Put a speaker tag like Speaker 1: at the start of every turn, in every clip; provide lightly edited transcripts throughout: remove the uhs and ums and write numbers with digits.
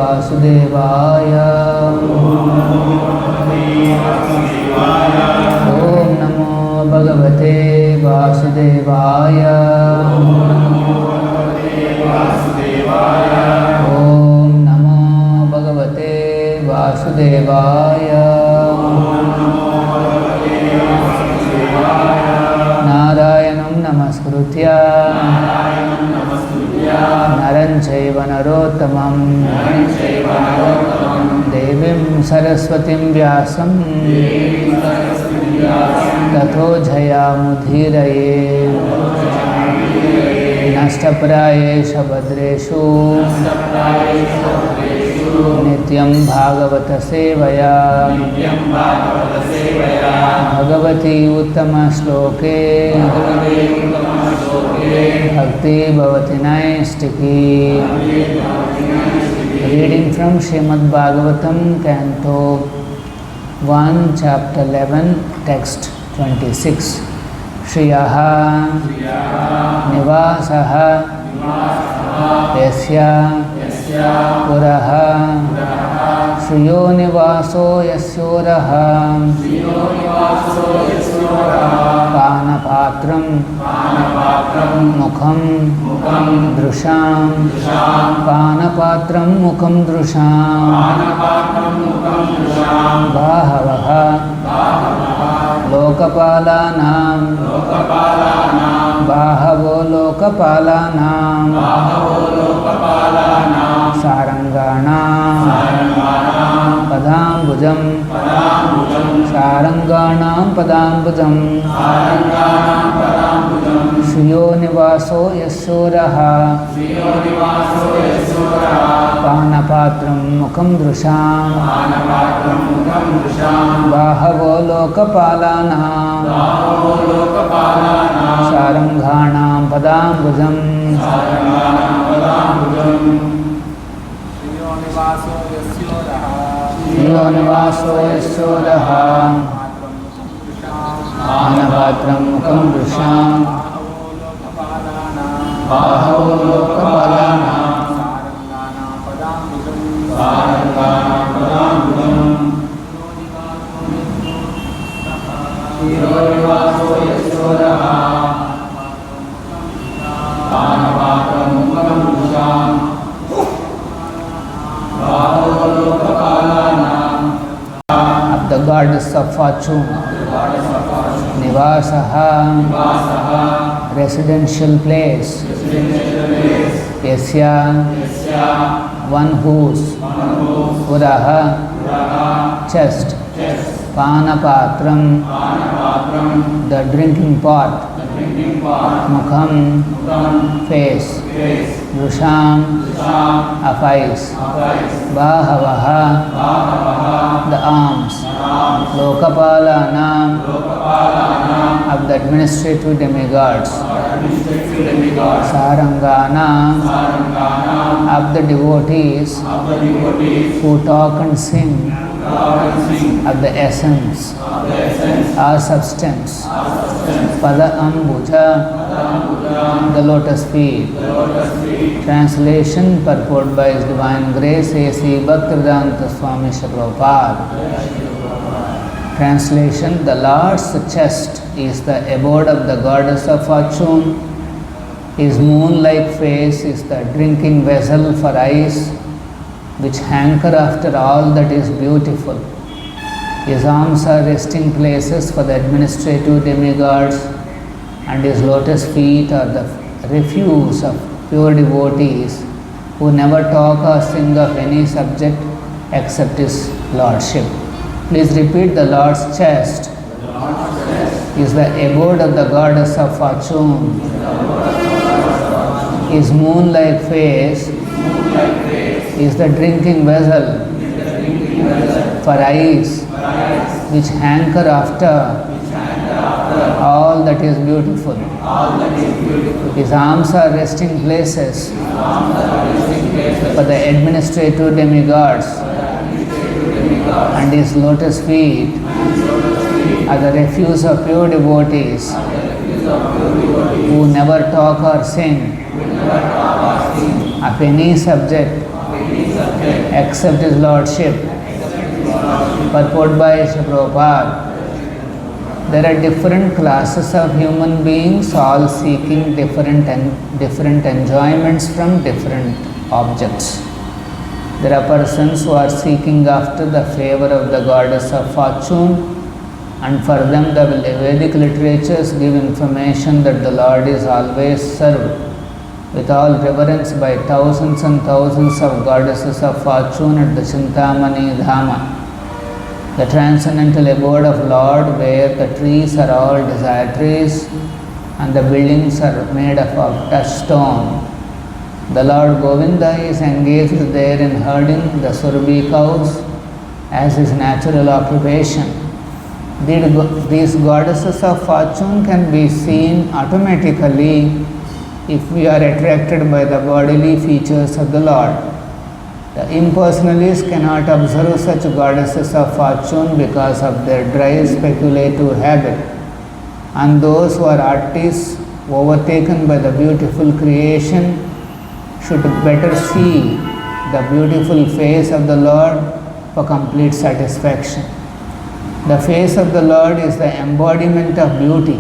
Speaker 1: वासुदेवाय। ओम नमो भगवते वासुदेवाय। ओम नमो भगवते वासुदेवाय। नारायणं नमस्कृत्य नरं चैव नरोत्तमं देवीं सरस्वतीं व्यासं ततो जयामुदीरये। नष्टप्रायेषु भद्रेषु नित्यं भागवत सेवया भगवती उत्तमश्लोके भक्ति भवति नैष्टिकी। Reading from Srimad Bhagavatam, Canto 1, Chapter 11, Text 26. Shriyaha Nivasaha Yasya Puraha Shriyo Nivaso Yasyoraha Panapatram Mukham Drusham Panapatram Mukham Drusham Bahavaha Lokapalanam Bahavo Lokapalanam Saranganam Padambujam Saranganam Padambujam Shriyo Nivaso Yasyoraha Panapatram Mukham Drusham Bahavo Lokapalanam Saranghanam Padambujam Shriyo Nivaso Yasyoraha Panapatram Mukham Drusham Bahavo Lokapalanam Saranghanam Padambujam Shriyo Nivaso Yasyoraha Panapatram Mukham Drusham Bahavo Lokapalanam. Of the goddess of fortune, Nivasaha, residential place, Yasya, one whose, Uraha, chest, Panapatram, the drinking pot, Mukham, face, Drusham, of eyes, Bahavaha, the arms, Lokapalanam, of the administrative demigods, Saranganam, of the devotees who talk and sing of the essence or substance. Pada Ambuja, the lotus feet. Translation purport by His Divine Grace A.C. Bhaktivedanta Swami Prabhupada. Translation: the Lord's chest is the abode of the goddess of fortune. His moon-like face is the drinking vessel for eyes which hanker after all that is beautiful. His arms are resting places for the administrative demigods, and his lotus feet are the refuse of pure devotees who never talk or sing of any subject except his lordship. Please repeat: the Lord's chest is the abode of the goddess of fortune. His moon-like face is the drinking vessel for eyes which hanker after all that is beautiful. His arms are resting places for the administrative demigods, and his lotus feet are the refuse of pure devotees who never talk or sing of any subject accept His Lordship. Purport by Srila Prabhupada. There are different classes of human beings, all seeking different enjoyments from different objects. There are persons who are seeking after the favor of the goddess of fortune, and for them the Vedic literatures give information that the Lord is always served with all reverence by thousands and thousands of goddesses of fortune at the Chintamani Dhama, the transcendental abode of Lord, where the trees are all desire trees and the buildings are made of touchstone. The Lord Govinda is engaged there in herding the Surabhi cows as his natural occupation. These goddesses of fortune can be seen automatically if we are attracted by the bodily features of the Lord. The impersonalists cannot observe such goddesses of fortune because of their dry speculative habit, and those who are artists overtaken by the beautiful creation should better see the beautiful face of the Lord for complete satisfaction. The face of the Lord is the embodiment of beauty.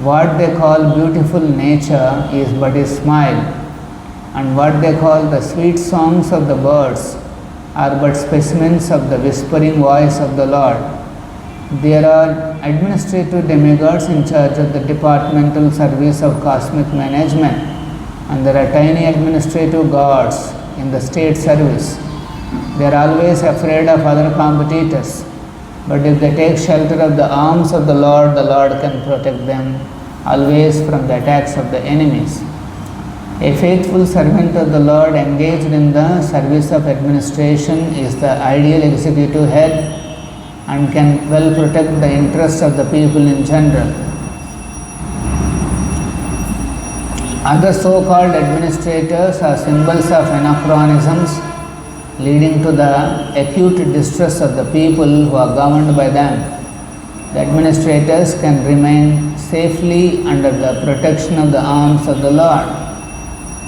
Speaker 1: What they call beautiful nature is but His smile, and what they call the sweet songs of the birds are but specimens of the whispering voice of the Lord. There are administrative demigods in charge of the departmental service of cosmic management, and there are tiny administrative gods in the state service. They are always afraid of other competitors, but if they take shelter of the arms of the Lord can protect them always from the attacks of the enemies. A faithful servant of the Lord engaged in the service of administration is the ideal executive head and can well protect the interests of the people in general. Other so-called administrators are symbols of anachronisms, leading to the acute distress of the people who are governed by them. The administrators can remain safely under the protection of the arms of the Lord.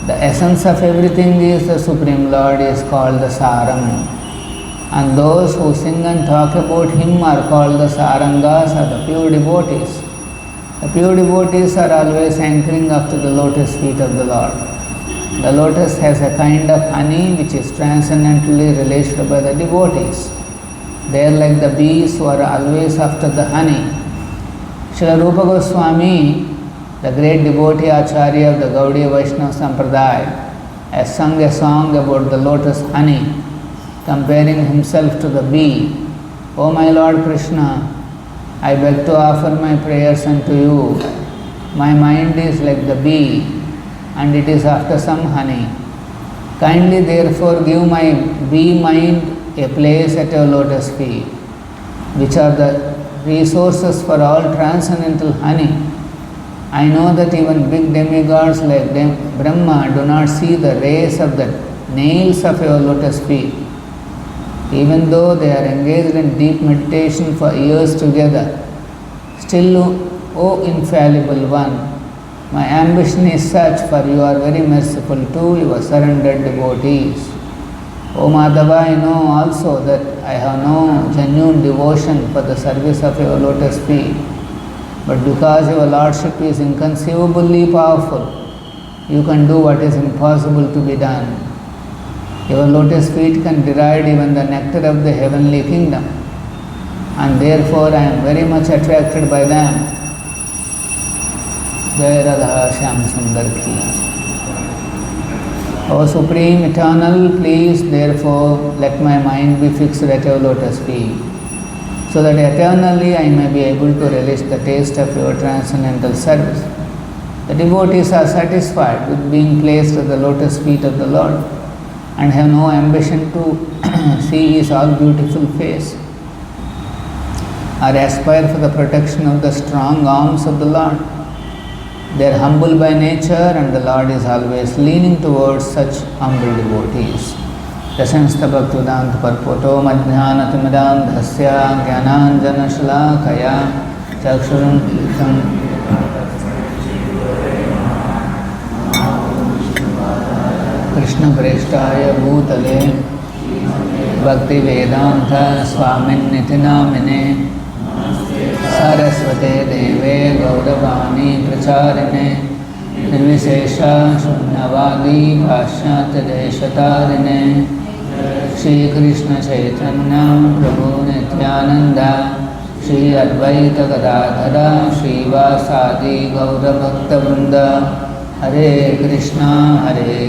Speaker 1: The essence of everything is the Supreme Lord is called the Saram, and those who sing and talk about Him are called the Sarangas or the pure devotees. The pure devotees are always anchoring after the lotus feet of the Lord. The lotus has a kind of honey which is transcendently relished by the devotees. They are like the bees who are always after the honey. Srila Rupa Goswami, the great devotee Acharya of the Gaudiya Vaishnava Sampradaya, has sung a song about the lotus honey, comparing himself to the bee. O my Lord Krishna, I beg to offer my prayers unto you. My mind is like the bee, and it is after some honey. Kindly therefore give my bee mind a place at your lotus feet, which are the resources for all transcendental honey. I know that even big demigods like Brahma do not see the rays of the nails of your lotus feet. Even though they are engaged in deep meditation for years together, still, O infallible one, my ambition is such, for you are very merciful to your surrendered devotees. O Madhava, I know also that I have no genuine devotion for the service of your lotus feet, but because your Lordship is inconceivably powerful, you can do what is impossible to be done. Your lotus feet can deride even the nectar of the heavenly kingdom, and therefore I am very much attracted by them. Jai Radha Shyam Sundar Ki. O Supreme Eternal, please therefore let my mind be fixed at your lotus feet, so that eternally I may be able to relish the taste of your transcendental service. The devotees are satisfied with being placed at the lotus feet of the Lord and have no ambition to see His all beautiful face or aspire for the protection of the strong arms of the Lord. They are humble by nature, and the Lord is always leaning towards such humble devotees. Rasanstha Bhaktivedanta Parpoto Madhyanatimidan Dhasya Gyananjana Shalakaya Chakshurum Kritam कृष्णप्रेष्ठाय भूतले भक्तिवेदान्त स्वामिन्निति नामिने सरस्वते देवे गौरवाणी प्रचारिणे निर्विशेष शून्यवादी पाश्चात्यदेशतारिणे श्रीकृष्ण चैतन्य प्रभु नित्यानंद श्री अद्वैत गदाधर श्रीवासादि गौरभक्तवृंद हरे कृष्णा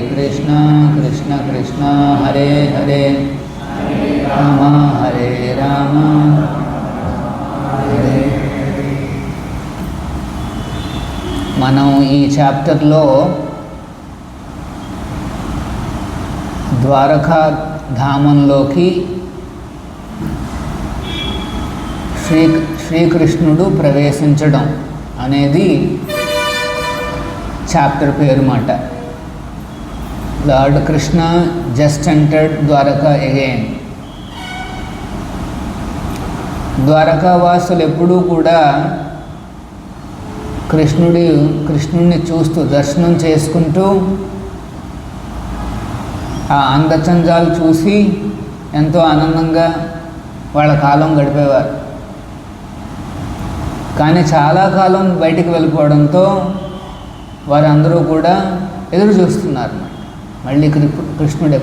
Speaker 1: कृष्ण कृष्ण हरे हरे राम हरे మనం ఈ చాప్టర్లో ద్వారకా ధామంలోకి శ్రీకృష్ణుడు ప్రవేశించడం అనేది చాప్టర్ పేరు మాట. Lord Krishna just entered Dwarka again. ద్వారకావాసులు ఎప్పుడూ కూడా కృష్ణుడిని చూస్తూ దర్శనం చేసుకుంటూ ఆ అందచందాలు చూసి ఎంతో ఆనందంగా వాళ్ళ కాలం గడిపేవారు. కానీ చాలా కాలం బయటికి వెళ్ళిపోవడంతో వారందరూ కూడా ఎదురు చూస్తున్నారు, మళ్ళీ కృష్ణుడు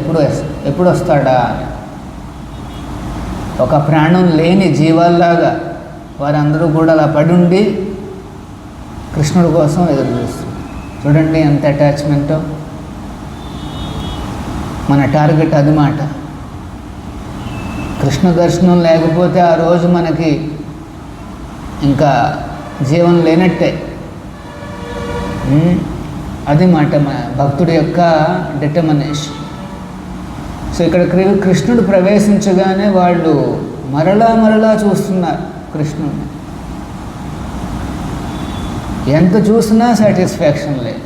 Speaker 1: ఎప్పుడు వస్తాడా అని. ఒక ప్రాణం లేని జీవాల్లాగా వారందరూ కూడా అలా పడుండి కృష్ణుడి కోసం ఎదురు చూస్తున్నారు. చూడండి ఎంత అటాచ్మెంటో. మన టార్గెట్ అది మాట. కృష్ణ దర్శనం లేకపోతే ఆ రోజు మనకి ఇంకా జీవం లేనట్టే. అది మాట మన భక్తుడి యొక్క డిటర్మినేషన్. సో ఇక్కడ కృష్ణుడు ప్రవేశించగానే వాళ్ళు మరలా చూస్తున్నారు కృష్ణుడిని. ఎంత చూసినా సాటిస్ఫాక్షన్ లేదు.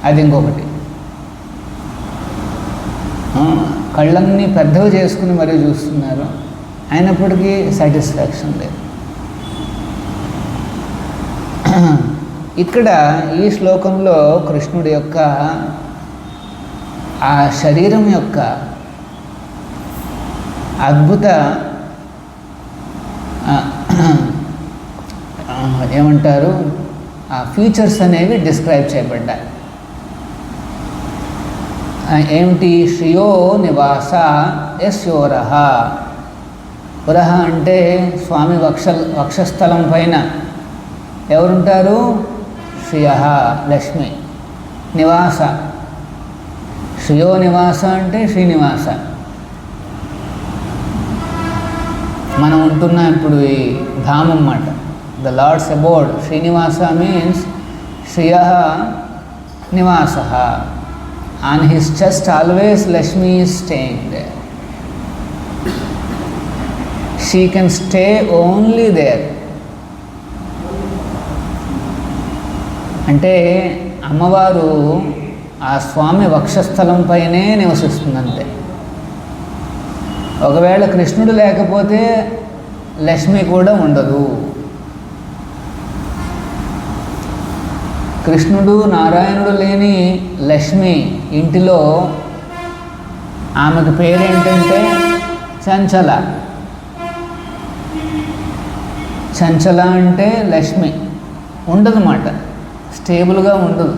Speaker 1: అది ఇంకొకటి. కళ్ళన్నీ పెద్దవి చేసుకుని మరీ చూస్తున్నారు, అయినప్పటికీ సాటిస్ఫాక్షన్ లేదు. ఇక్కడ ఈ శ్లోకంలో కృష్ణుడి యొక్క ఆ శరీరం యొక్క అద్భుత ఏమంటారు ఆ ఫీచర్స్ అనేవి డిస్క్రైబ్ చేయబడ్డాయి. ఏమిటి? శ్రియో నివాస యశోరహ. పురహ అంటే స్వామి వక్షస్థలం పైన ఎవరుంటారు? శ్రియ లక్ష్మి. నివాస, శ్రియో నివాస అంటే శ్రీనివాస. మనం ఉంటున్నాం ఇప్పుడు ఈ ధామం అన్నమాట. The lord's abode. Srinivasa means శ్రియ నివాస. On his chest always Lakshmi is staying there. She can stay only there. అంటే అమ్మవారు ఆ స్వామి వక్షస్థలం పైనే నివసిస్తుందంతే. ఒకవేళ కృష్ణుడు లేకపోతే లక్ష్మి కూడా ఉండదు. కృష్ణుడు నారాయణుడు లేని లక్ష్మి ఇంటిలో ఆమెకు పేరేంటంటే చంచల. చంచల అంటే లక్ష్మి. ఉండదన్నమాట, స్టేబుల్గా ఉండదు.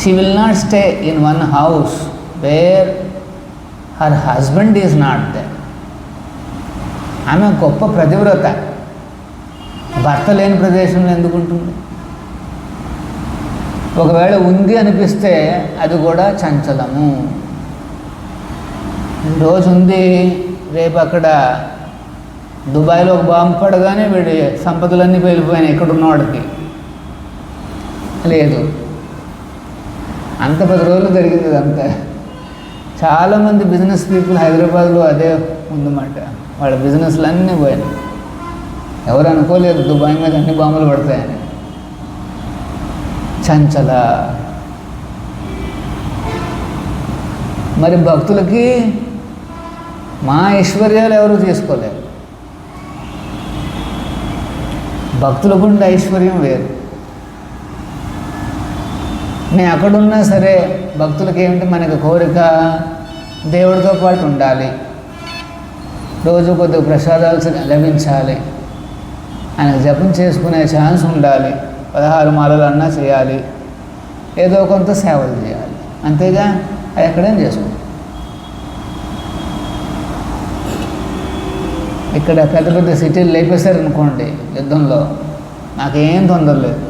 Speaker 1: She will not stay in one house where her husband is not there. ఆమె గొప్ప ప్రతివ్రత. భర్త లేని ప్రదేశంలో ఎందుకు ఉంటుంది? ఒకవేళ ఉంది అనిపిస్తే అది కూడా చంచలము. రోజు ఉంది, రేపు అక్కడ దుబాయ్లో ఒక బాంబు పడగానే వీడి సంపదలన్నీ వెళ్ళిపోయినాయి ఇక్కడున్నవాడికి. లేదు, అంత 10 రోజులు జరిగింది ఇదంతా. చాలామంది బిజినెస్ పీపుల్ హైదరాబాద్లో అదే ఉందన్నమాట. వాళ్ళ బిజినెస్లు అన్నీ పోయినాయి. ఎవరు అనుకోలేదు దుబాయ్ మీద అన్ని బాంబులు పడతాయని. చంచల. మరి భక్తులకి మా ఐశ్వర్యాలు ఎవరు తీసుకోలేరు. భక్తులకు ఉండే ఐశ్వర్యం వేరు. నేను అక్కడున్నా సరే భక్తులకి ఏమిటి మనకి కోరిక, దేవుడితో పాటు ఉండాలి, రోజు కొద్దిగా ప్రసాదాలు లభించాలి, ఆయనకు జపం చేసుకునే ఛాన్స్ ఉండాలి, 16 మాలలు అన్నా చేయాలి, ఏదో కొంత సేవలు చేయాలి, అంతేగా అది ఎక్కడేం చేసుకుంటాం. ఇక్కడ పెద్ద పెద్ద సిటీలు లేపేశారనుకోండి యుద్ధంలో, నాకేం తొందర లేదు,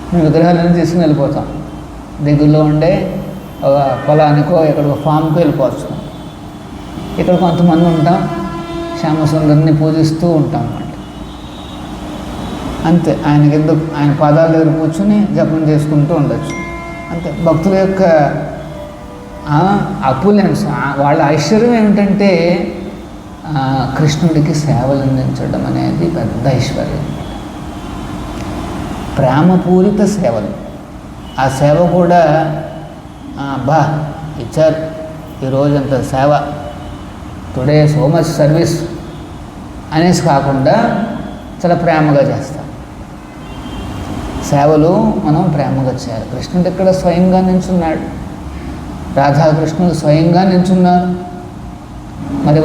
Speaker 1: మేము విగ్రహాలన్నీ తీసుకుని వెళ్ళిపోతాం, దగ్గరలో ఉండే ఒక పొలానికో ఎక్కడికో ఫామ్కి వెళ్ళిపోవచ్చు. ఇక్కడ కొంతమంది ఉంటాం, శ్యామసుందరిని పూజిస్తూ ఉంటాం అన్నమాట. అంతే, ఆయనకి ఎందుకు, ఆయన పాదాల దగ్గర కూర్చుని జపం చేసుకుంటూ ఉండొచ్చు, అంతే. భక్తుల యొక్క అపులెన్స్, వాళ్ళ ఐశ్వర్యం ఏమిటంటే కృష్ణుడికి సేవలు అందించడం అనేది పెద్ద ఐశ్వర్యం, ప్రేమపూరిత సేవలు. ఆ సేవ కూడా బా ఇచ్చారు ఈరోజంత సేవ, టుడే సో మచ్ సర్వీస్ అనేసి కాకుండా చాలా ప్రేమగా చేస్తాం. సేవలు మనం ప్రేమగా చేయాలి. కృష్ణుడు ఇక్కడ స్వయంగా నించున్నాడు, రాధాకృష్ణుడు స్వయంగా నించున్నారు, మరి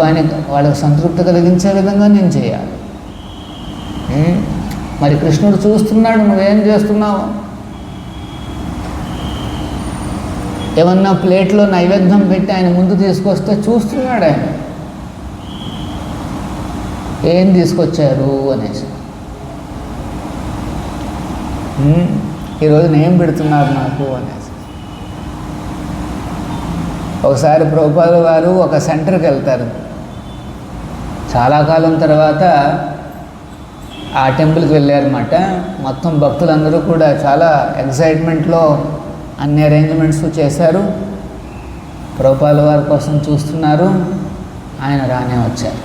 Speaker 1: వాళ్ళకి సంతృప్తి కలిగించే విధంగా నేను చేయాలి. మరి కృష్ణుడు చూస్తున్నాడు, నువ్వేం చేస్తున్నావు. ఏమన్నా ప్లేట్లో నైవేద్యం పెట్టి ఆయన ముందు తీసుకొస్తే చూస్తున్నాడు ఆయన, ఏం తీసుకొచ్చారు అనేసి, ఈరోజు ఏం పెడుతున్నారు నాకు అనేసి. ఒకసారి ప్రభుపాదుల వారు ఒక సెంటర్కి వెళ్తారు, చాలా కాలం తర్వాత ఆ టెంపుల్కి వెళ్ళారన్నమాట. మొత్తం భక్తులందరూ కూడా చాలా ఎక్సైట్మెంట్లో అన్ని అరేంజ్మెంట్స్ చేశారు, ప్రభుపాదుల వారి కోసం చూస్తున్నారు. ఆయన రానే వచ్చారు,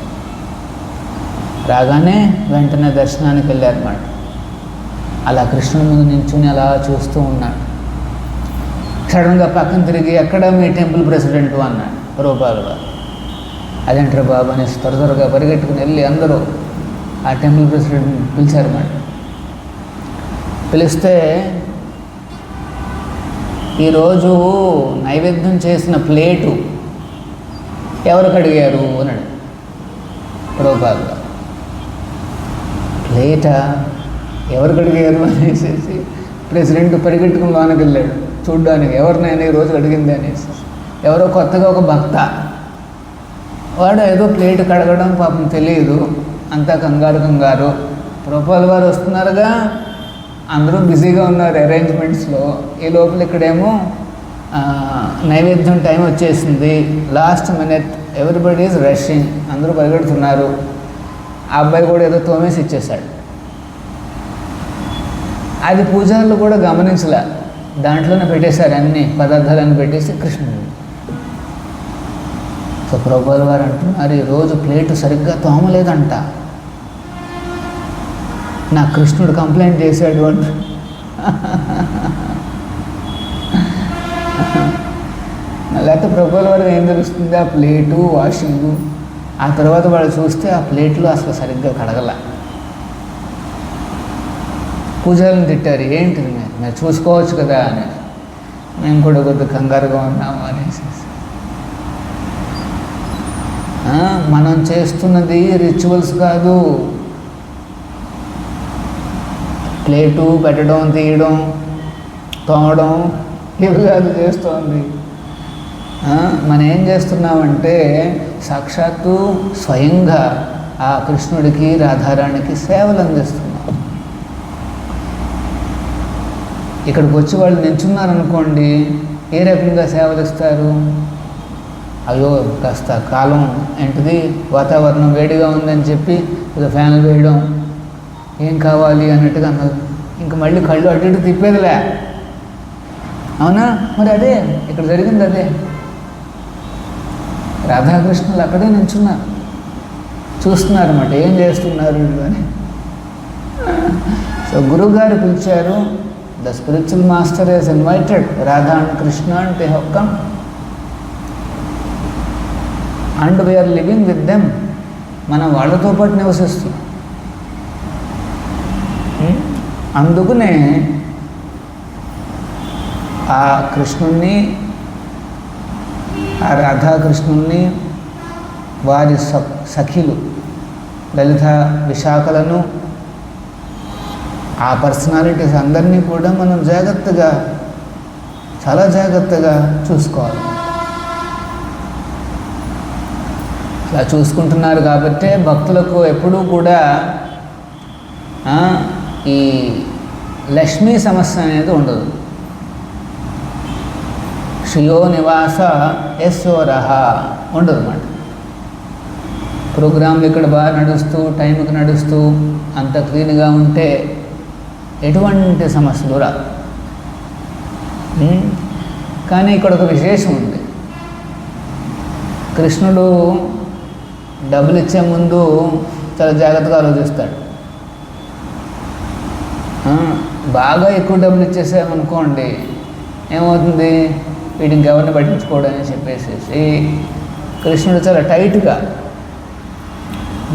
Speaker 1: రాగానే వెంటనే దర్శనానికి వెళ్ళారన్నమాట. అలా కృష్ణుడి ముందు నించుని అలా చూస్తూ ఉన్నాడు. సడన్గా పక్కన తిరిగి, ఎక్కడ మీ టెంపుల్ ప్రెసిడెంట్ అన్నాడు ప్రభుపాదుల వారు. అదేంటారు బాబు అనేసి త్వరగా పరిగెట్టుకుని వెళ్ళి అందరూ ఆ టెంపుల్ ప్రెసిడెంట్ పిలిచారన్నమాట. పిలిస్తే, ఈరోజు నైవేద్యం చేసిన ప్లేటు ఎవరికి అడిగారు అన్నాడు ప్రభుపాదుల వారు. ప్లేటా ఎవరికి అడిగారు అనేసి ప్రెసిడెంట్ పరిగెట్టుకుని లోనికి వెళ్ళాడు చూడ్డానికి, ఎవరినైనా ఈరోజు అడిగింది అనేసి. ఎవరో కొత్తగా ఒక భక్త, వాడు ఏదో ప్లేట్ కడగడం పాపం తెలియదు, అంతా కంగారు. ప్రభుపాదుల వారు వస్తున్నారుగా, అందరూ బిజీగా ఉన్నారు అరేంజ్మెంట్స్లో. ఈ లోపల ఇక్కడేమో నైవేద్యం టైం వచ్చేసింది, last minute, everybody is rushing, అందరూ పరిగెడుతున్నారు. ఆ అబ్బాయి కూడా ఏదో తోమేసి ఇచ్చేశాడు. అది పూజారులు కూడా గమనించలే, దాంట్లోనే పెట్టేశారు, అన్ని పదార్థాలను పెట్టేసి కృష్ణుడు. సో ప్రభుపాదుల వారు అంటున్నారు, ఈరోజు ప్లేటు సరిగ్గా తోమలేదంట, నా కృష్ణుడు కంప్లైంట్ చేశాడు అంట. లేకపోతే ప్రభుపాదుల వారికి ఏం తెలుస్తుంది, ఆ ప్లేటు వాషింగు. ఆ తర్వాత వాళ్ళు చూస్తే ఆ ప్లేట్లో అసలు సరిగ్గా కడగల. పూజారులను తిట్టారు, ఏంటిది మీరు చూసుకోవచ్చు కదా అని. మేము కూడా కొద్దిగా కంగారుగా ఉన్నాము అనేసి. మనం చేస్తున్నది రిచువల్స్ కాదు, ప్లేటు పెట్టడం, తీయడం, తోమడం ఇవి కాదు చేస్తోంది. మనం ఏం చేస్తున్నామంటే సాక్షాత్తు స్వయంగా ఆ కృష్ణుడికి రాధారాణికి సేవలు అందిస్తున్నాం. ఇక్కడికి వచ్చి వాళ్ళు నిల్చున్నారనుకోండి, ఏ రకంగా సేవలు ఇస్తారు? అయ్యో కాస్త కాలం ఏంటిది, వాతావరణం వేడిగా ఉందని చెప్పి ఫ్యాన్లు వేయడం, ఏం కావాలి అన్నట్టుగా అన్నారు. ఇంక మళ్ళీ కళ్ళు అటు ఇటు తిప్పేదిలే, అవునా? మరి అదే ఇక్కడ జరిగింది, అదే. రాధాకృష్ణులు అక్కడే నిల్చున్నారు, చూస్తున్నారు అన్నమాట, ఏం చేస్తున్నారు అని. సో గురువుగారు పిలిచారు, the spiritual master is invited Radha and Krishna and they have come and we are living with them. మనం వాళ్ళతో పాటు నివసిస్తున్నాం. అందుకనే ఆ కృష్ణుణ్ణి, ఆ రాధాకృష్ణుణ్ణి, వారి సఖిలు లలిత విశాఖలను, ఆ పర్సనాలిటీస్ అందరినీ కూడా మనం జాగ్రత్తగా, చాలా జాగ్రత్తగా చూసుకోవాలి. ఇలా చూసుకుంటున్నారు కాబట్టే భక్తులకు ఎప్పుడూ కూడా ఈ లక్ష్మీ సమస్య అనేది ఉండదు. శ్రియో నివాస యశోరహ ఉండదు అన్నమాట. ప్రోగ్రాంలు ఇక్కడ బాగా నడుస్తూ, టైంకి నడుస్తూ, అంత క్లీన్గా ఉంటే ఎటువంటి సమస్యలు రా. కానీ ఇక్కడ ఒక విశేషం ఉంది. కృష్ణుడు డబ్బులు ఇచ్చే ముందు చాలా జాగ్రత్తగా ఆలోచిస్తాడు. బాగా ఎక్కువ డబ్బులు ఇచ్చేసామనుకోండి, ఏమవుతుంది, వీటిని ఎవరిని పట్టించుకోవడం అని చెప్పేసి కృష్ణుడు చాలా టైట్గా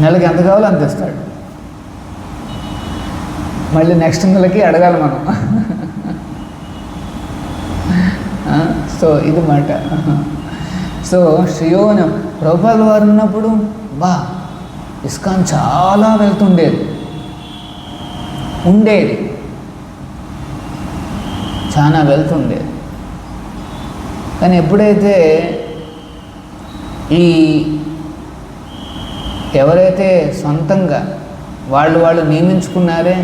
Speaker 1: నెలకి ఎంత కావాలో అంత ఇస్తాడు. మళ్ళీ నెక్స్ట్ నెలకి అడగాలి మనం. సో ఇది మాట. సో శ్రీయోన ప్రభుపాదుల వారు ఉన్నప్పుడు ఇస్కాన్ చాలా వెళ్తుండేది, చాలా వెళ్తుండేది. కానీ ఎప్పుడైతే ఈ ఎవరైతే సొంతంగా వాళ్ళు నియమించుకున్నారే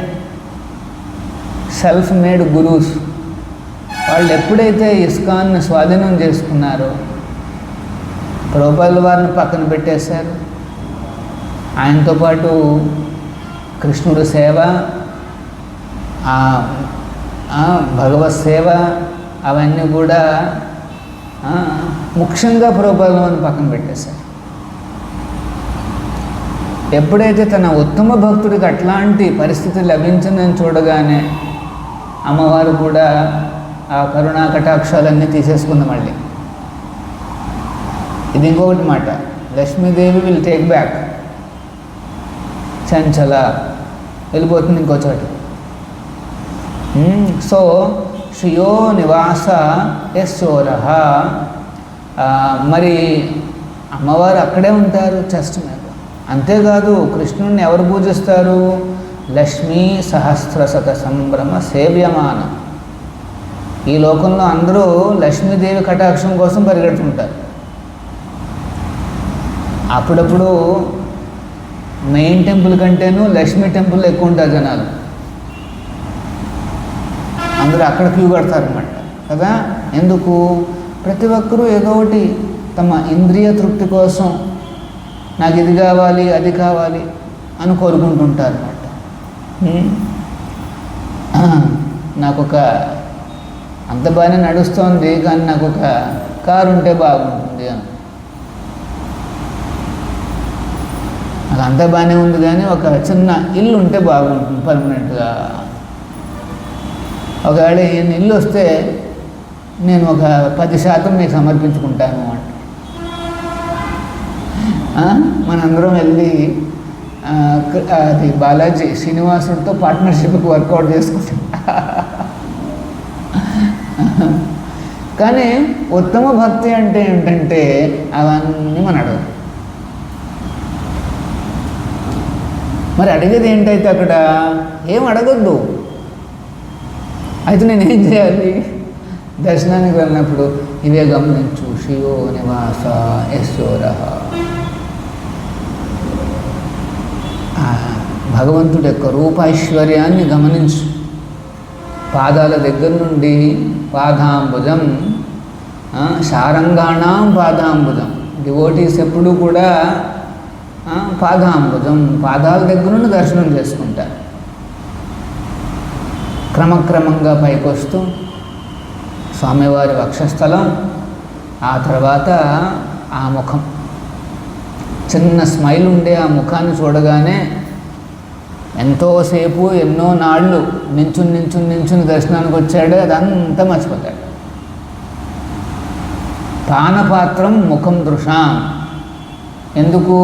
Speaker 1: సెల్ఫ్ మేడ్ గురూస్, వాళ్ళు ఎప్పుడైతే ఇస్కాన్ని స్వాధీనం చేసుకున్నారో ప్రభుపాదుల వారిని పక్కన పెట్టేశారు. ఆయనతో పాటు కృష్ణుడు సేవ, భగవత్ సేవ, అవన్నీ కూడా ముఖ్యంగా ప్రభుపాదుల వారిని పక్కన పెట్టేశారు. ఎప్పుడైతే తన ఉత్తమ భక్తుడికి అట్లాంటి పరిస్థితి లభించిందని చూడగానే అమ్మవారు కూడా ఆ కరుణా కటాక్షాలన్నీ తీసేసుకుంది మళ్ళీ. ఇది ఇంకొకటి మాట, లక్ష్మీదేవి విల్ టేక్ బ్యాక్. చంచల వెళ్ళిపోతుంది ఇంకో చోట. సో శ్రియో నివాస యశోరహ, మరి అమ్మవారు అక్కడే ఉంటారు చెస్ట్ మీద. అంతేకాదు కృష్ణుడిని ఎవరు పూజిస్తారు? లక్ష్మీ సహస్రశత సంభ్రమ సేవ్యమానం. ఈ లోకంలో అందరూ లక్ష్మీదేవి కటాక్షం కోసం పరిగెడుతుంటారు. అప్పుడప్పుడు మెయిన్ టెంపుల్ కంటేనూ లక్ష్మీ టెంపుల్ ఎక్కువ ఉంటారు జనాలు. అందరూ అక్కడ క్యూ కడతారన్నమాట కదా. ఎందుకు? ప్రతి ఒక్కరూ ఏదో ఒకటి తమ ఇంద్రియ తృప్తి కోసం నాకు ఇది కావాలి, అది కావాలి అని కోరుకుంటుంటారు అన్నమాట. నాకొక అంత బాగానే నడుస్తోంది, కానీ నాకు ఒక కారు ఉంటే బాగుంటుంది అని. నాకు అంతా బాగానే ఉంది, కానీ ఒక చిన్న ఇల్లు ఉంటే బాగుంటుంది పర్మనెంట్గా. ఒకవేళ ఈయన ఇల్లు వస్తే నేను ఒక 10% మీకు సమర్పించుకుంటాను అంట. మనందరం వెళ్ళి అది బాలాజీ శ్రీనివాసుడితో పార్ట్నర్షిప్కి వర్కౌట్ చేసుకుంటాం. కానీ ఉత్తమ భక్తి అంటే ఏంటంటే అవన్నీ మనం అడగదు. మరి అడిగేది ఏంటైతే అక్కడ ఏం అడగద్దు. అయితే నేనేం చేయాలి? దర్శనానికి వెళ్ళినప్పుడు ఇవే గమనించు. శ్రియో నివాస యశోరహ, భగవంతుడి యొక్క రూపైశ్వర్యాన్ని గమనించు. పాదాల దగ్గర నుండి పాదాంబుజం, శారంగాణం పాదాంబుజం. డివోటీస్ ఎప్పుడు కూడా పాదాంబుజం, పాదాల దగ్గర నుండి దర్శనం చేసుకుంటారు. క్రమక్రమంగా పైకొస్తూ స్వామివారి వక్షస్థలం, ఆ తర్వాత ఆ ముఖం, చిన్న స్మైల్ ఉండే ఆ ముఖాన్ని చూడగానే ఎంతోసేపు ఎన్నో నాళ్ళు నించుని దర్శనానికి వచ్చాడు, అదంతా మర్చిపోతాడు. పానపాత్రం ముఖం దృశాం. ఎందుకు?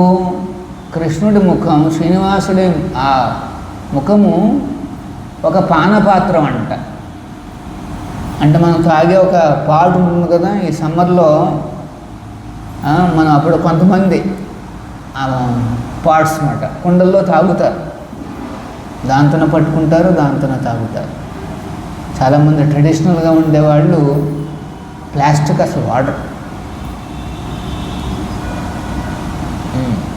Speaker 1: కృష్ణుడి ముఖం, శ్రీనివాసుడి ఆ ముఖము ఒక పానపాత్రం అంట. అంటే మనం తాగే ఒక పాటు ఉంటుంది కదా, ఈ సమ్మర్లో మనం అప్పుడు కొంతమంది పాట్స్ అన్నమాట కుండల్లో తాగుతారు, దాంతోనే పట్టుకుంటారు, దాంతోనే తాగుతారు. చాలామంది ట్రెడిషనల్గా ఉండేవాళ్ళు ప్లాస్టిక్ అసలు వాడరు,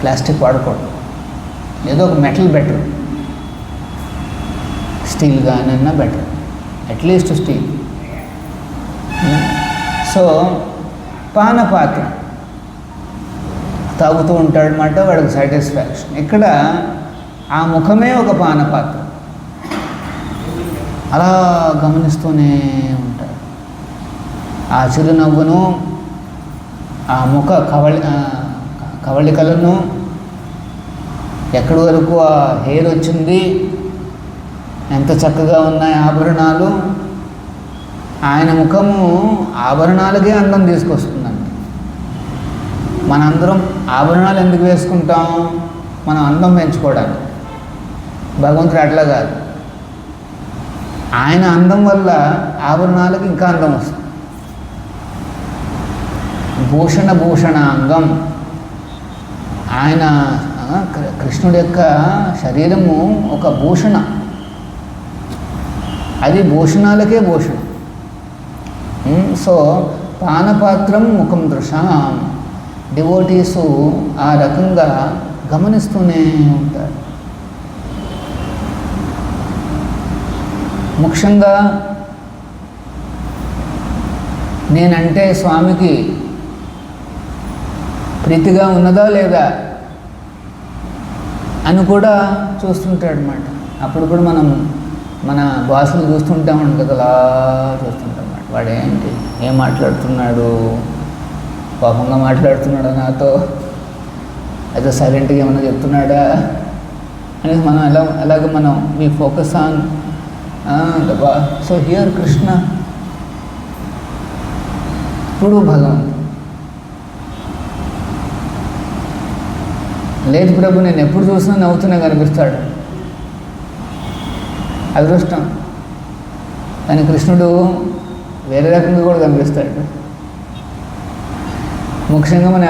Speaker 1: ప్లాస్టిక్ వాడకూడదు, ఏదో ఒక మెటల్ బెటర్, స్టీల్ కానీ బెటర్, అట్లీస్ట్ స్టీల్. సో పానపాత్ర తాగుతూ ఉంటాడనమాట, వాడికి సాటిస్ఫాక్షన్. ఇక్కడ ఆ ముఖమే ఒక పానపాత్ర, అలా గమనిస్తూనే ఉంటాడు. ఆ చిరునవ్వును, ఆ ముఖ కవళికలను, ఎక్కడి వరకు ఆ హెయిర్ వచ్చింది, ఎంత చక్కగా ఉన్నాయి ఆభరణాలు. ఆయన ముఖము ఆభరణాలకే అందం తీసుకొస్తుందండి. మనందరం ఆభరణాలు ఎందుకు వేసుకుంటాం? మనం అందం పెంచుకోవడానికి. భగవంతుడు అట్లా కాదు, ఆయన అందం వల్ల ఆభరణాలకు ఇంకా అందం వస్తుంది. భూషణాంగం. ఆయన కృష్ణుడి యొక్క శరీరము ఒక భూషణ, అది భూషణాలకే భూషణం. సో పానపాత్రం ముఖం దృశాం, డివోటీసు ఆ రకంగా గమనిస్తూనే ఉంటారు. ముఖ్యంగా నేనంటే స్వామికి ప్రీతిగా ఉన్నదా లేదా అని కూడా చూస్తుంటాడు అన్నమాట. అప్పుడు కూడా మనం మన బాసులు చూస్తుంటామండి కదా, అలా చూస్తుంటాం అన్నమాట. వాడు ఏంటి, ఏం మాట్లాడుతున్నాడు, కోపంగా మాట్లాడుతున్నాడా నాతో, అయితే సైలెంట్గా ఏమైనా చెప్తున్నాడా అనేది మనం అలాగే మనం మీ focus on so hear Krishna. ఇప్పుడు భగవంతుడు లేదు ప్రభు, నేను ఎప్పుడు చూసినా నవ్వుతూనే కనిపిస్తాడు, అదృష్టం. కానీ కృష్ణుడు వేరే రకంగా కూడా కనిపిస్తాడు. ముఖ్యంగా మనం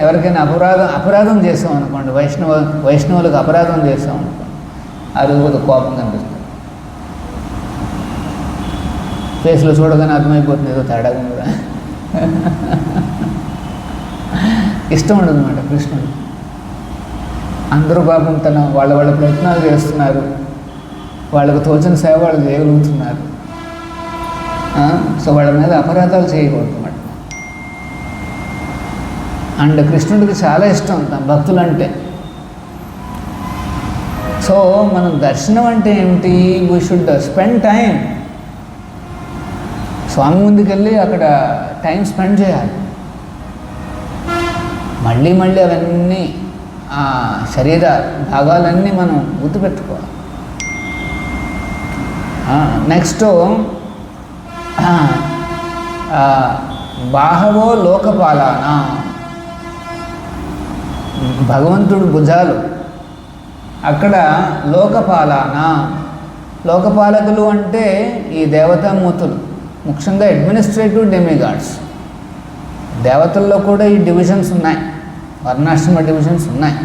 Speaker 1: ఎవరికైనా అపరాధం చేస్తాం అనుకోండి, వైష్ణవులకు అపరాధం చేస్తాం అనుకోండి, ఆ రోజు కోపం కనిపిస్తుంది. ఫేస్లో చూడగానే అర్థమైపోతుంది ఏదో తేడాగా కూడా. ఇష్టం ఉండదు అన్నమాట కృష్ణుడు. అందరూ పాపం వాళ్ళ ప్రయత్నాలు చేస్తున్నారు, వాళ్ళకు తోచిన సేవ వాళ్ళు చేయగలుగుతున్నారు. సో వాళ్ళ మీద అపరాధాలు చేయకూడదు అన్నమాట. అండ్ కృష్ణుడికి చాలా ఇష్టం భక్తులు అంటే. సో మనం దర్శనం అంటే ఏమిటి? We should spend time. స్వామి ముందుకెళ్ళి అక్కడ టైం స్పెండ్ చేయాలి. మళ్ళీ అవన్నీ ఆ శరీర భాగాలన్నీ మనం గుర్తుపెట్టుకోవాలి. నెక్స్ట్ బాహవో లోకపాలాన, భగవంతుడు భుజాలు, అక్కడ లోకపాలాన. లోకపాలకులు అంటే ఈ దేవతామూర్తులు, ముఖ్యంగా అడ్మినిస్ట్రేటివ్ డెమిగాడ్స్. దేవతల్లో కూడా ఈ డివిజన్స్ ఉన్నాయి, వర్ణాశ్రమ డివిజన్స్ ఉన్నాయి.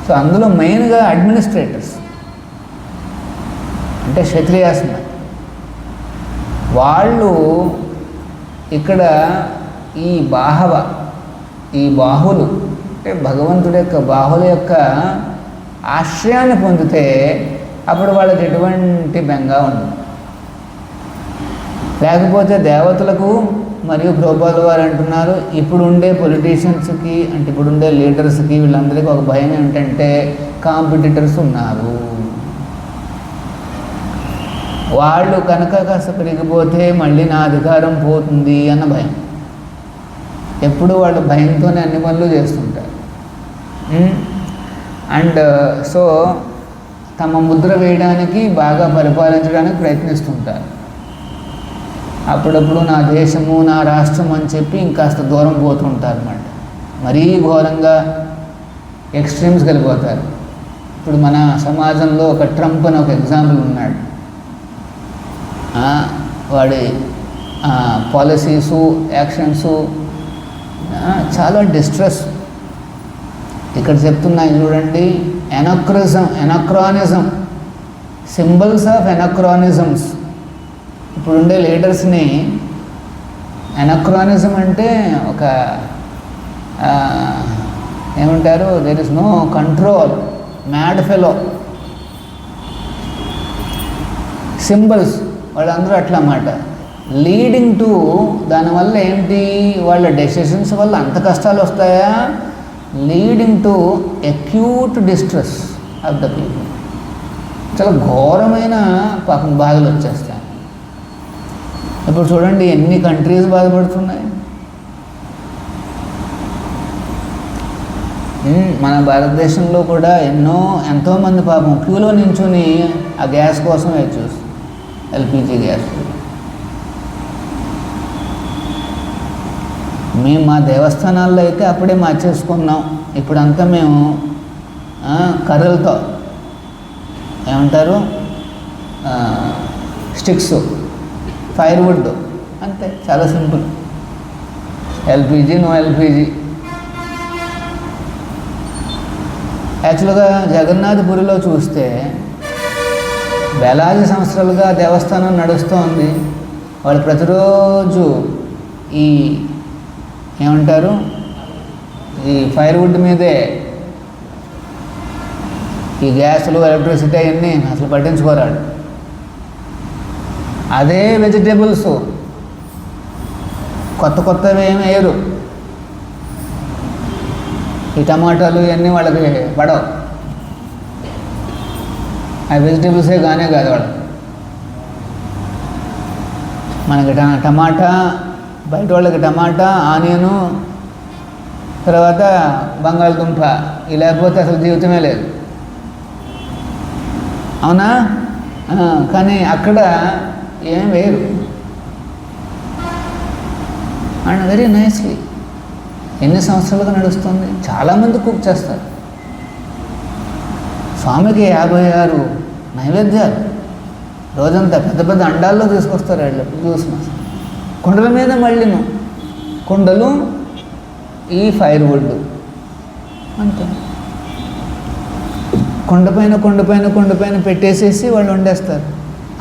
Speaker 1: సో అందులో మెయిన్గా అడ్మినిస్ట్రేటర్స్ అంటే క్షత్రియాస్ ఉన్నాయి. వాళ్ళు ఇక్కడ ఈ బాహులు అంటే భగవంతుడి యొక్క బాహుల యొక్క ఆశ్రయాన్ని పొందితే అప్పుడు వాళ్ళకి ఎటువంటి బెంగ ఉండదు. లేకపోతే దేవతలకు మరియు ప్రభుపాదుల వారు అంటున్నారు, ఇప్పుడు ఉండే పొలిటీషియన్స్కి అంటే ఇప్పుడు ఉండే లీడర్స్కి వీళ్ళందరికీ ఒక భయం ఏంటంటే కాంపిటీటర్స్ ఉన్నారు, వాళ్ళు కనుక కాస్త పెరిగిపోతే మళ్ళీ నా అధికారం పోతుంది అన్న భయం. ఎప్పుడు వాళ్ళు భయంతోనే అన్ని పనులు చేస్తుంటారు. అండ్ సో తమ ముద్ర వేయడానికి, బాగా పరిపాలించడానికి ప్రయత్నిస్తుంటారు. అప్పుడప్పుడు నా దేశము, నా రాష్ట్రం అని చెప్పి ఇంకాస్త దూరం పోతుంటారు అన్నమాట. మరీ ఘోరంగా ఎక్స్ట్రీమ్స్కి వెళ్ళిపోతారు. ఇప్పుడు మన సమాజంలో ఒక ట్రంప్ అని ఒక ఎగ్జాంపుల్ ఉన్నాడు. వాడి పాలసీసు, యాక్షన్సు చాలా డిస్ట్రెస్. ఇక్కడ చెప్తున్నాయి చూడండి, ఎనక్రానిజం, సింబల్స్ ఆఫ్ ఎనక్రానిజమ్స్. ఇప్పుడుండే లీడర్స్ని ఎనక్రానిజం అంటే ఒక ఏమంటారు, there is no control, mad fellow symbols వాళ్ళందరూ అట్లా అన్నమాట. లీడింగ్ టు, దానివల్ల ఏంటి, వాళ్ళ డెసిషన్స్ వల్ల అంత కష్టాలు వస్తాయా, leading to acute distress of the people. చాలా ఘోరమైన పాపం బాధలు వచ్చేస్తాయి. ఇప్పుడు చూడండి ఎన్ని కంట్రీస్ బాధపడుతున్నాయి. మన భారతదేశంలో కూడా ఎంతోమంది పాపం క్యూలో నించుని ఆ గ్యాస్ కోసం చూస్తారు, ఎల్పిజి గ్యాస్. మేము మా దేవస్థానాల్లో అయితే అప్పుడే మార్చేసుకున్నాం. ఇప్పుడంతా మేము కర్రలతో, ఏమంటారు, స్టిక్స్, ఫైర్వుడ్, అంతే, చాలా సింపుల్. LPG, no LPG. యాక్చువల్గా జగన్నాథపురిలో చూస్తే వేలాది సంవత్సరాలుగా దేవస్థానం నడుస్తోంది. వాళ్ళు ప్రతిరోజు ఈ ఏమంటారు, ఈ ఫైర్వుడ్ మీదే ఈ గ్యాసులు, ఎలక్ట్రిసిటీ అవన్నీ అసలు పట్టించుకోరాడు. అదే వెజిటేబుల్స్ కొత్తవి ఏమి వేయరు. ఈ టమాటాలు ఇవన్నీ వాళ్ళకి పడవు. ఆ వెజిటేబుల్సే కానే కాదు వాళ్ళకి. మనకి టమాటా, బయట వాళ్ళకి టమాటా, ఆనియను, తర్వాత బంగాళదుంప, ఇవి లేకపోతే అసలు జీవితమే లేదు. అవునా? కానీ అక్కడ ఏం వేరు. అండ్ వెరీ నైస్లీ ఎన్ని సంవత్సరాలుగా నడుస్తుంది. చాలామంది కుక్ చేస్తారు. స్వామికి 56 నైవేద్యాలు రోజంతా పెద్ద పెద్ద అండాల్లో తీసుకొస్తారు. వాళ్ళు చూసిన కుండల మీద మళ్ళీను కుండలు, ఈ ఫైర్వుడ్, అంతే. కొండపైన పెట్టేసేసి వాళ్ళు వండేస్తారు.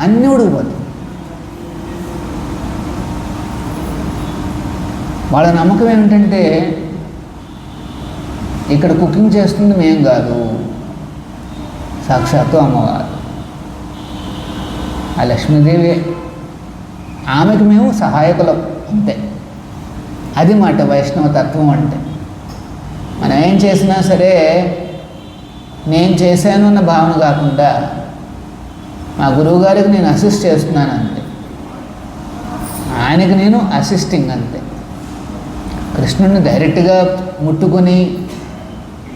Speaker 1: అన్నీ ఉడికిపోతాయి. వాళ్ళ నమ్మకం ఏమిటంటే ఇక్కడ కుకింగ్ చేస్తుంది మేం కాదు, సాక్షాత్తు అమ్మవారు, ఆ లక్ష్మీదేవి, ఆమెకు మేము సహాయకులం, అంతే. అది మాట వైష్ణవ తత్వం అంటే. మనం ఏం చేసినా సరే నేను చేశాను అన్న భావన కాకుండా మా గురువు గారికి నేను అసిస్ట్ చేస్తున్నాను అంతే, ఆయనకి నేను అసిస్టింగ్ అంతే. కృష్ణుడిని డైరెక్ట్గా ముట్టుకొని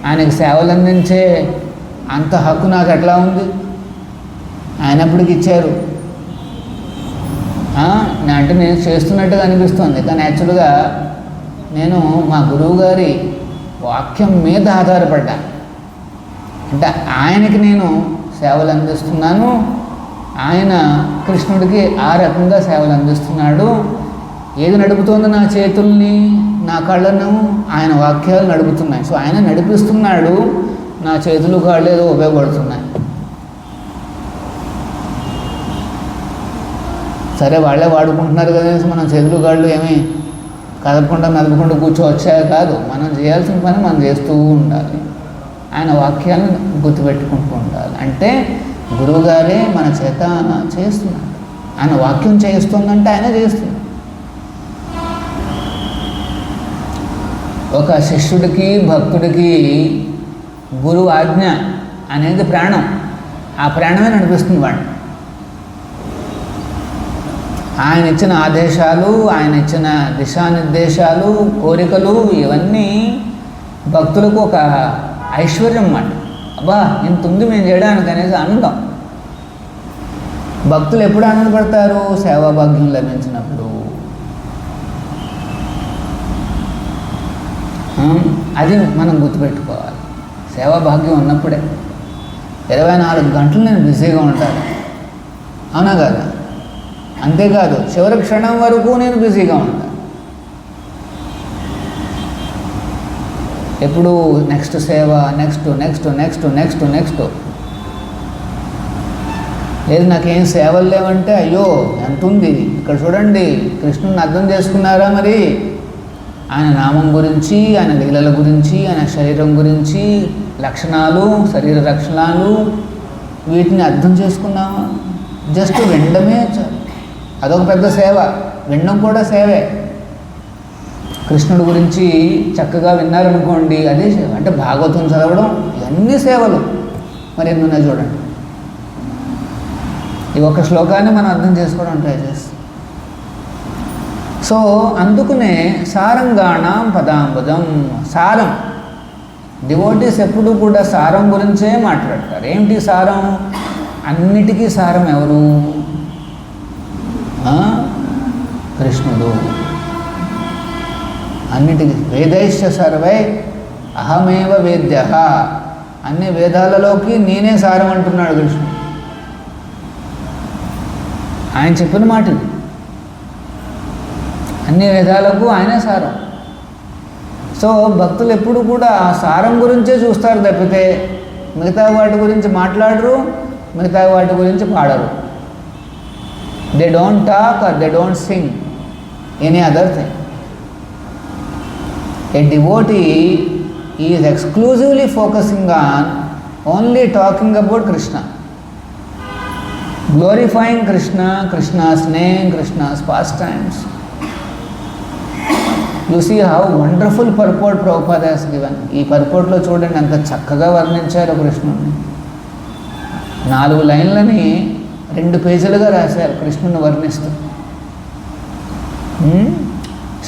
Speaker 1: ఆయనకు సేవలు అందించే అంత హక్కు నాకు ఎట్లా ఉంది? ఆయన అప్పటికి ఇచ్చారు. అంటే నేను చేస్తున్నట్టుగా అనిపిస్తుంది, కానీ యాక్చువల్గా నేను మా గురువు గారి వాక్యం మీద ఆధారపడ్డా. అంటే ఆయనకి నేను సేవలు అందిస్తున్నాను, ఆయన కృష్ణుడికి ఆ రకంగా సేవలు అందిస్తున్నాడు. ఏది నడుపుతోంది నా చేతుల్ని, నా కళ్ళను? ఆయన వాక్యాలు నడుపుతున్నాయి. సో ఆయన నడిపిస్తున్నాడు, నా చేతులు కాళ్ళు ఏదో ఉపయోగపడుతున్నాయి. సరే వాళ్ళే వాడుకుంటున్నారు కదా, మనం చేతులు కాళ్ళు ఏమీ కదపకుండా మెదపకుండా కూర్చోవచ్చా? కాదు, మనం చేయాల్సిన పని మనం చేస్తూ ఉండాలి. ఆయన వాక్యాలను గుర్తుపెట్టుకుంటూ ఉండాలి. అంటే గురువుగారే మన చేత చేస్తున్నాడు. ఆయన వాక్యం చేస్తుందంటే ఆయన చేస్తున్నాడు. ఒక శిష్యుడికి, భక్తుడికి గురువు ఆజ్ఞ అనేది ప్రాణం. ఆ ప్రాణమే నడిపిస్తుంది వాడిని. ఆయన ఇచ్చిన ఆదేశాలు, ఆయన ఇచ్చిన దిశానిర్దేశాలు, కోరికలు, ఇవన్నీ భక్తులకు ఒక ఐశ్వర్యం అన్నమాట. అబ్బా ఇంత ఉంది మేము చేయడానికి అనేది ఆనందం. భక్తులు ఎప్పుడు ఆనందపడతారు? సేవాభాగ్యం లభించినప్పుడు. అది మనం గుర్తుపెట్టుకోవాలి. సేవాభాగ్యం ఉన్నప్పుడే 24 గంటలు నేను బిజీగా ఉంటాను, అవునా కదా? అంతేకాదు చివరి క్షణం వరకు నేను బిజీగా ఉంటాను. ఎప్పుడు నెక్స్ట్ సేవ, next next next next next. లేదు నాకేం సేవలు లేవంటే అయ్యో ఎంత ఉంది. ఇక్కడ చూడండి, కృష్ణుని అర్థం చేసుకున్నారా మరి? ఆయన నామం గురించి, ఆయన లీలల గురించి, ఆయన శరీరం గురించి, లక్షణాలు, శరీర లక్షణాలు, వీటిని అర్థం చేసుకున్నామా? జస్ట్ వినడమే చాలు. అదొక పెద్ద సేవ. వినడం కూడా సేవే. కృష్ణుడి గురించి చక్కగా విన్నారనుకోండి, అదే సేవ. అంటే భాగవతం చదవడం, ఇవన్నీ సేవలు. మరి ఎన్ని ఉన్నాయి చూడండి. ఈ ఒక్క శ్లోకాన్ని మనం అర్థం చేసుకోవడం ట్రై చేస్తాం. సో అందుకనే సారంగాణం పదాంబుజం. సారం, డివోటీస్ ఎప్పుడు కూడా సారం గురించే మాట్లాడతారు. ఏంటి సారం? అన్నిటికీ సారం ఎవరు? కృష్ణుడు. అన్నిటికీ. వేదైశ్చ సర్వై అహమేవ వేద్య. అన్ని వేదాలలోకి నేనే సారం అంటున్నాడు కృష్ణుడు. ఆయన చెప్పిన మాట ఇది. అన్ని వేదాలకు ఆయనే సారం. సో భక్తులు ఎప్పుడు కూడా ఆ సారం గురించే చూస్తారు తప్పితే మిగతా వాటి గురించి మాట్లాడరు, మిగతా వాటి గురించి పాడరు. They don't talk or they don't sing any other thing. A devotee is exclusively focusing on only talking about Krishna, glorifying Krishna, Krishna's name, Krishna's pastimes. You see how wonderful purport Prabhupada has given. ఈ పర్పోర్ట్లో చూడండి ఎంత చక్కగా వర్ణించారు కృష్ణుడిని. 4 లైన్లని 2 పేజీలుగా రాశారు కృష్ణుని వర్ణిస్తూ.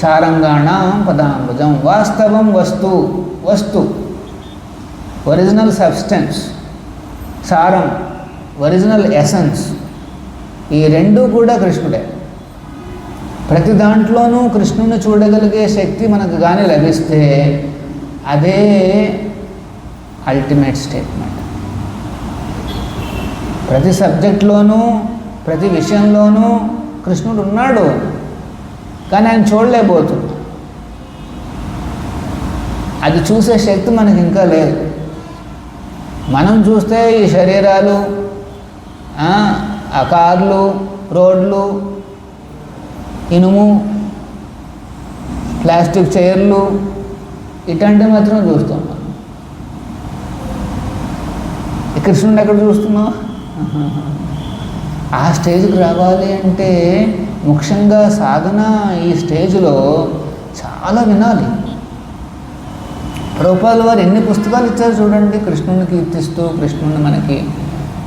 Speaker 1: సారంగాణం పదాంబుజం. వాస్తవం వస్తు, వస్తు ఒరిజినల్ సబ్స్టెన్స్, సారం ఒరిజినల్ ఎసెన్స్. ఈ 2 కూడా కృష్ణుడే. ప్రతి దాంట్లోనూ కృష్ణుని చూడగలిగే శక్తి మనకు కానీ లభిస్తే అదే అల్టిమేట్ స్టేట్మెంట్. ప్రతి సబ్జెక్ట్లోనూ, ప్రతి విషయంలోనూ కృష్ణుడు ఉన్నాడు, కానీ ఆయన చూడలేకపోతున్నాడు. అది చూసే శక్తి మనకి ఇంకా లేదు. మనం చూస్తే ఈ శరీరాలు, ఆ కార్లు, రోడ్లు, ఇనుము, ప్లాస్టిక్ చైర్లు, ఇట్లాంటివి మాత్రం చూస్తున్నాం. కృష్ణుడిని ఎక్కడ చూస్తున్నాం? ఆ స్టేజ్కి రావాలి అంటే ముఖ్యంగా సాధన ఈ స్టేజ్లో చాలా వినాలి. ప్రభుపాదుల వారు ఎన్ని పుస్తకాలు ఇచ్చారు చూడండి, కృష్ణుని కీర్తిస్తూ, కృష్ణుని మనకి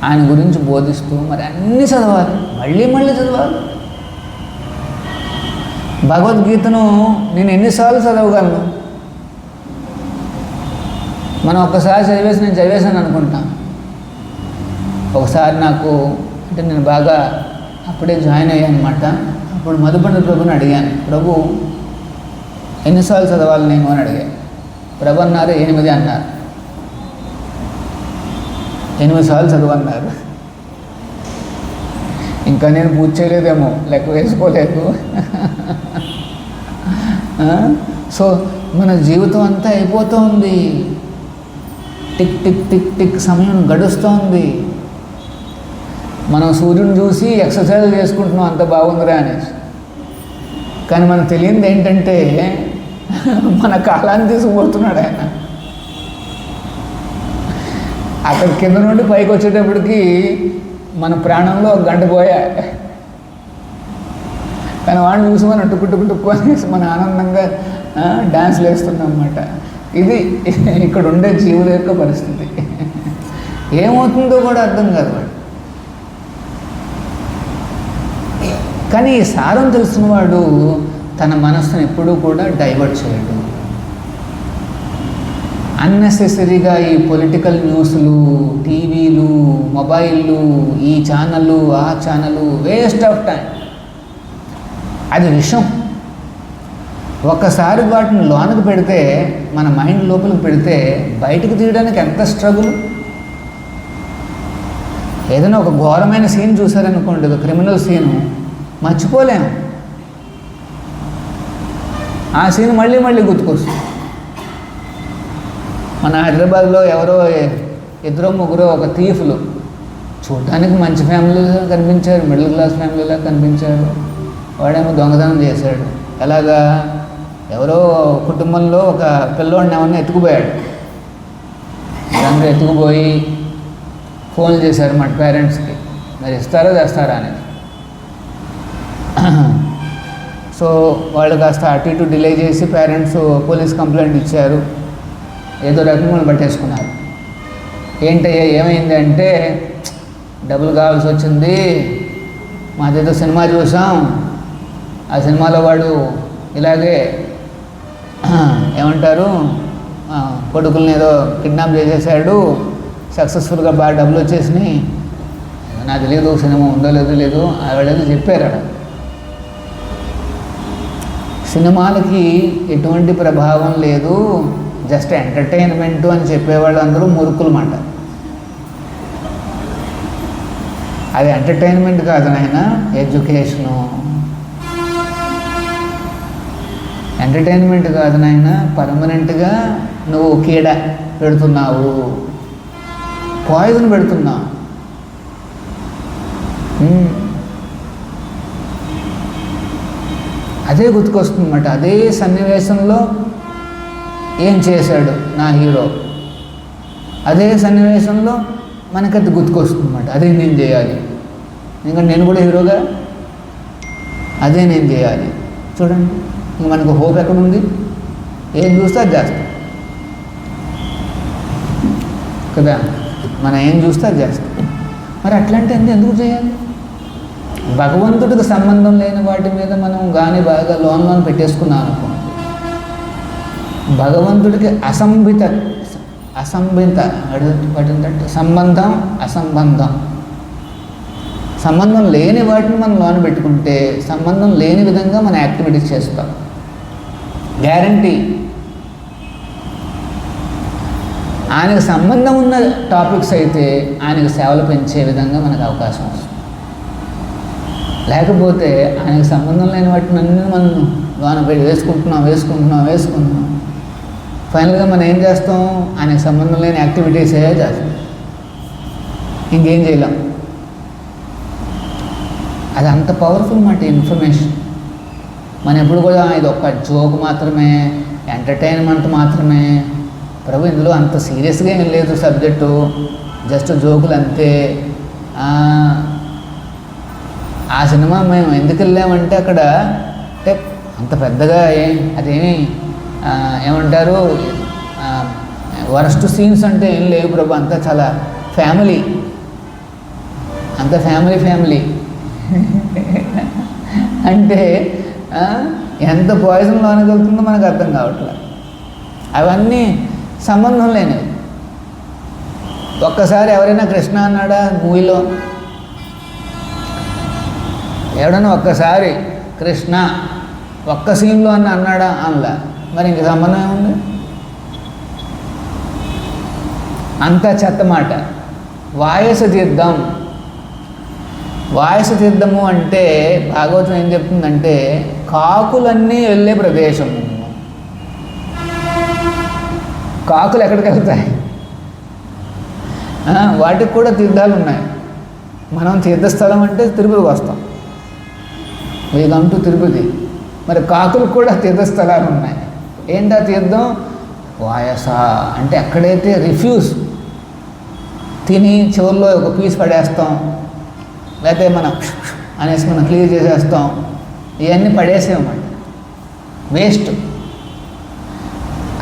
Speaker 1: ఆయన గురించి బోధిస్తూ. మరి అన్నీ చదవాలి, మళ్ళీ మళ్ళీ చదవాలి. భగవద్గీతను నేను ఎన్నిసార్లు చదవగలను? మనం ఒక్కసారి చదివేసి నేను చదివేశాను అనుకుంటాను. ఒకసారి నాకు అంటే నేను బాగా అప్పుడే జాయిన్ అయ్యాను అనమాట. అప్పుడు మధుపండి ప్రభుని అడిగాను, ప్రభు ఎన్నిసార్లు చదవాలి నేను అని అడిగాను. ప్రభు అన్నారు 8 అన్నారు. 8 సార్లు చదవన్నారు. ఇంకా నేను పూజ చేయలేదేమో, లెక్క వేసుకోలేదు. సో మన జీవితం అంతా అయిపోతుంది. టిక్ టిక్ టిక్ టిక్ సమయం గడుస్తోంది. మనం సూర్యుని చూసి ఎక్సర్సైజ్ చేసుకుంటున్నాం, అంత బాగుందిరా అనేసి. కానీ మనకు తెలియంది ఏంటంటే మన కాలాన్ని తీసుకుపోతున్నాడు ఆయన. అక్కడ కింద నుండి పైకి వచ్చేటప్పటికి మన ప్రాణంలో 1 గంట పోయా. కానీ వాడిని చూసి మనం టుక్కు అనేసి మన ఆనందంగా డ్యాన్స్లు వేస్తున్నాం అన్నమాట. ఇది ఇక్కడ ఉండే జీవుల యొక్క పరిస్థితి. ఏమవుతుందో కూడా అర్థం కాదు వాడు. కానీ ఈ సారం తెలిసినవాడు తన మనస్సును ఎప్పుడూ కూడా డైవర్ట్ చేయడు. అన్నెసెసరీగా ఈ పొలిటికల్ న్యూస్లు, టీవీలు, మొబైళ్ళు, ఈ ఛానళ్ళు, ఆ ఛానళ్ళు, వేస్ట్ ఆఫ్ టైం. అది విషం. ఒక్కసారి వాటిని లోనకు పెడితే, మన మైండ్ లోపలికి పెడితే బయటకు తీయడానికి ఎంత స్ట్రగుల్. ఏదైనా ఒక ఘోరమైన సీన్ చూసారనుకోండి, ఒక క్రిమినల్ సీను, మర్చిపోలేము. ఆ సీన్ మళ్ళీ మళ్ళీ గుర్తుకొస్తుంది. మన హైదరాబాద్లో ఎవరో ఇద్దరు ముగ్గురు ఒక థీఫ్లు చూడటానికి మంచి ఫ్యామిలీలా కనిపించారు, మిడిల్ క్లాస్ ఫ్యామిలీలా కనిపించారు. వాడేమో దొంగతనం చేశాడు. ఎలాగా? ఎవరో కుటుంబంలో ఒక పిల్లోడిని ఏమన్నా ఎత్తుకుపోయాడు. అందరూ ఎత్తుకుపోయి ఫోన్లు చేశారు మా పేరెంట్స్కి, మరి ఇస్తారా చేస్తారా అని. సో వాళ్ళు కాస్త అటు ఇటు డిలే చేసి పేరెంట్స్ పోలీస్ కంప్లైంట్ ఇచ్చారు. ఏదో రకంగా వాళ్ళు పట్టేసుకున్నారు. ఏంటయ్యా ఏమైంది అంటే, డబ్బులు కావాల్సి వచ్చింది, మాదేదో సినిమా చూసాం, ఆ సినిమాలో వాడు ఇలాగే ఏమంటారు కొడుకుల్ని ఏదో కిడ్నాప్ చేసేసాడు, సక్సెస్ఫుల్గా బాగా డబ్బులు వచ్చేసినాయి, నాకు తెలియదు సినిమా ఉందో లేదో లేదు వాళ్ళేదో చెప్పారు. అక్కడ సినిమాలకి ఎటువంటి ప్రభావం లేదు, జస్ట్ ఎంటర్టైన్మెంట్ అని చెప్పేవాళ్ళు అందరూ మురుకులు మాట. అది ఎంటర్టైన్మెంట్ కాదు నాయన, ఎడ్యుకేషను. ఎంటర్టైన్మెంట్ కాదు నాయన, పర్మనెంట్గా నువ్వు కీడ పెడుతున్నావు, పాయిజన్ పెడుతున్నావు. అదే గుర్తుకొస్తుందన్నమాట. అదే సన్నివేశంలో ఏం చేశాడు నా హీరో, అదే సన్నివేశంలో మనకది గుర్తుకొస్తుందన్నమాట. అదే నేను చేయాలి, ఇంకా నేను కూడా హీరోగా అదే నేను చేయాలి. చూడండి, ఇంక మనకు హోప్ ఎక్కడుంది? ఏం చూస్తే అది చేస్తాం కదా, మనం ఏం చూస్తే అది చేస్తాం. మరి అట్లాంటి ఎందుకు చేయాలి? భగవంతుడికి సంబంధం లేని వాటి మీద మనం కానీ బాగా లోన్ పెట్టేసుకున్నాం అనుకోండి, భగవంతుడికి అసంబిత సంబంధం అసంబంధం, సంబంధం లేని వాటిని మనం లోన్ పెట్టుకుంటే సంబంధం లేని విధంగా మన యాక్టివిటీస్ చేస్తాం, గ్యారంటీ. ఆయనకు సంబంధం ఉన్న టాపిక్స్ అయితే ఆయనకు సేవలు పెంచే విధంగా మనకు అవకాశం వస్తుంది. లేకపోతే ఆయనకు సంబంధం లేని వాటిని అన్నీ మనం లోన వేసుకుంటున్నాం. ఫైనల్గా మనం ఏం చేస్తాం? ఆయనకు సంబంధం లేని యాక్టివిటీసే చేస్తాం, ఇంకేం చేయలేం. అది అంత పవర్ఫుల్ మాట ఇన్ఫర్మేషన్. మనం ఎప్పుడు కూడా ఇది ఒక జోక్ మాత్రమే, ఎంటర్టైన్మెంట్ మాత్రమే, ప్రభు ఇందులో అంత సీరియస్గా ఏం లేదు సబ్జెక్టు, జస్ట్ జోకులు అంతే. ఆ సినిమా మేము ఎందుకు వెళ్ళామంటే అక్కడ అంటే అంత పెద్దగా అదేమి ఏమంటారు వరస్ట్ సీన్స్ అంటే ఏం లేవు ప్రభు, అంతా చాలా ఫ్యామిలీ, అంత ఫ్యామిలీ అంటే ఎంత పాయిజన్ లోనికి వెళ్తుందో మనకు అర్థం కావట్లేదు. అవన్నీ సంబంధం లేనివి. ఒక్కసారి ఎవరైనా కృష్ణ అన్నాడా మూవీలో? ఎవడన్నా ఒక్కసారి కృష్ణ ఒక్క సీన్లో అన్నాడా? అనలా. మరి ఇంక సంబంధం ఏముంది? అంతా చెత్త మాట. వాయస తీర్థము అంటే భాగవతం ఏం చెప్తుందంటే కాకులన్నీ వెళ్ళే ప్రదేశం. కాకులు ఎక్కడికి వెళ్తాయి? వాటికి కూడా తీర్థాలు ఉన్నాయి. మనం తీర్థస్థలం అంటే తిరుపతికి వస్తాం, వీ కమ్ టు తిరుపతి. మరి కాకులకు కూడా తీర్థస్థలాలు ఉన్నాయి. ఏంటా తీర్థం? వాయస అంటే ఎక్కడైతే రిఫ్యూజ్ తిని చివరిలో ఒక పీస్ పడేస్తాం, లేకపోతే మనం అనేసి మనం క్లియర్ చేసేస్తాం, ఇవన్నీ పడేసేమన్నమాట, వేస్ట్.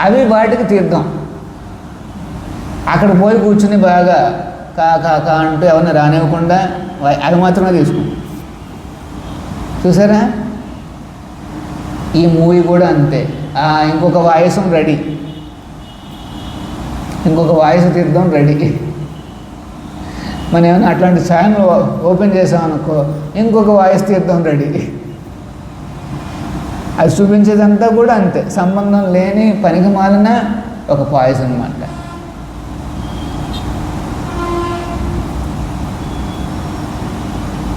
Speaker 1: అవి వాటికి తీర్థం. అక్కడ పోయి కూర్చుని బాగా కా అంటూ ఎవరిని రానివ్వకుండా అది మాత్రమే తీసుకుంటాం. చూసారా? ఈ మూవీ కూడా అంతే. ఇంకొక వాయిసం రెడీ, ఇంకొక వాయిస్ తీర్థం రెడీ. మనం ఏమైనా అట్లాంటి ఛానల్ ఓపెన్ చేసామనుకో, ఇంకొక వాయిస్ తీర్థం రెడీ. అది చూపించేదంతా కూడా అంతే, సంబంధం లేని పనికి మాలిన ఒక పాయిజన్ అన్నమాట.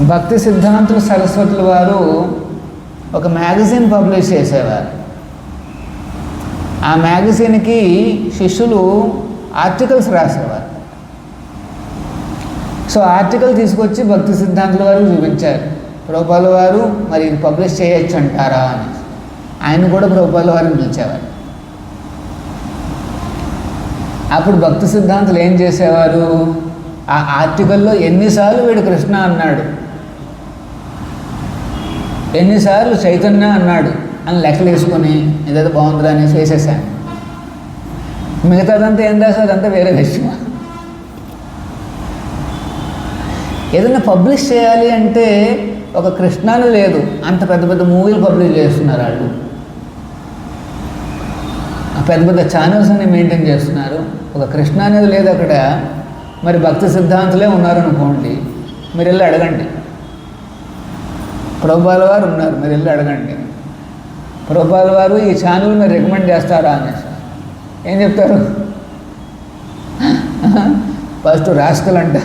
Speaker 1: భక్తి సిద్ధాంతులు సరస్వతుల వారు ఒక మ్యాగజైన్ పబ్లిష్ చేసేవారు. ఆ మ్యాగజైన్కి శిష్యులు ఆర్టికల్స్ రాసేవారు. సో ఆర్టికల్ తీసుకొచ్చి భక్తి సిద్ధాంతుల వారు చూపించారు. ప్రభుపాల వారు మరి ఇది పబ్లిష్ చేయొచ్చు అంటారా అని. ఆయన కూడా ప్రభుపాల వారిని పిలిచేవారు. అప్పుడు భక్తి సిద్ధాంతులు ఏం చేసేవారు, ఆ ఆర్టికల్లో ఎన్నిసార్లు వీడు కృష్ణ అన్నాడు, ఎన్నిసార్లు చైతన్య అన్నాడు అని లెక్కలు వేసుకొని ఏదైతే బాగుందిరా అనేసి వేసేసాను. మిగతాదంతా ఏం రాసో అదంతా వేరే విషయం. ఏదైనా పబ్లిష్ చేయాలి అంటే ఒక కృష్ణాను లేదు, అంత పెద్ద పెద్ద మూవీలు పబ్లిష్ చేస్తున్నారు వాళ్ళు, పెద్ద పెద్ద ఛానల్స్ అన్ని మెయింటైన్ చేస్తున్నారు. ఒక కృష్ణ అనేది లేదు అక్కడ. మరి భక్తి సిద్ధాంతులే ఉన్నారనుకోండి, మీరు వెళ్ళి అడగండి. ప్రభుపాల వారు ఉన్నారు, మీరు వెళ్ళి అడగండి. ప్రభుపాల వారు ఈ ఛానల్ మీరు రికమెండ్ చేస్తారా అనేసి ఏం చెప్తారు, ఫస్ట్ రాస్కల్ అంట.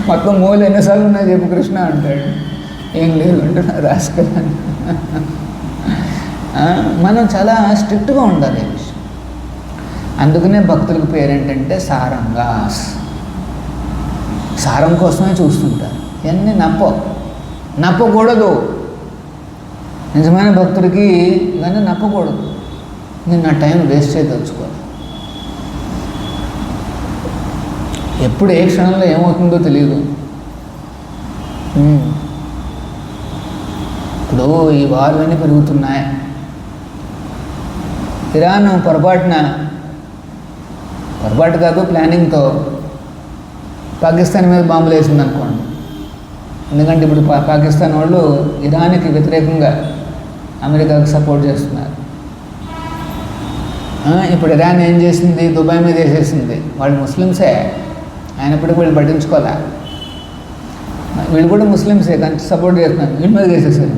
Speaker 1: మొత్తం మూలు ఎన్నిసార్లు ఉన్నాయి చెప్పు కృష్ణ అంటాడు. ఏం లేదు అంటున్నా రాస్కల్ అని. మనం చాలా స్ట్రిక్ట్గా ఉండాలి ఈ విషయం. అందుకనే భక్తులకు పేరేంటంటే సారంగాస్. సారం కోసమే చూస్తుంటారు. ఇవన్నీ నప్పకూడదు. నిజమైన భక్తుడికి ఇవన్నీ నప్పకూడదు. నేను నా టైం వేస్ట్ చేసి తెచ్చుకోవాలి. ఎప్పుడు ఏ క్షణంలో ఏమవుతుందో తెలియదు. ఇప్పుడు ఈ వార్లన్నీ పెరుగుతున్నాయి. ఇరాన్ పొరపాటు కాదు ప్లానింగ్తో పాకిస్తాన్ మీద బాంబులు వేసింది అనుకోండి. ఎందుకంటే ఇప్పుడు పాకిస్తాన్ వాళ్ళు ఇరాన్కి వ్యతిరేకంగా అమెరికాకు సపోర్ట్ చేస్తున్నారు. ఇప్పుడు ఇరాన్ ఏం చేసింది, దుబాయ్ మీద వేసేసింది. వాళ్ళు ముస్లిమ్సే అయినప్పటికీ వీళ్ళు పట్టించుకోలే. వీళ్ళు కూడా ముస్లిమ్సే కానీ సపోర్ట్ చేస్తున్నారు, వీళ్ళ మీద వేసేసారు.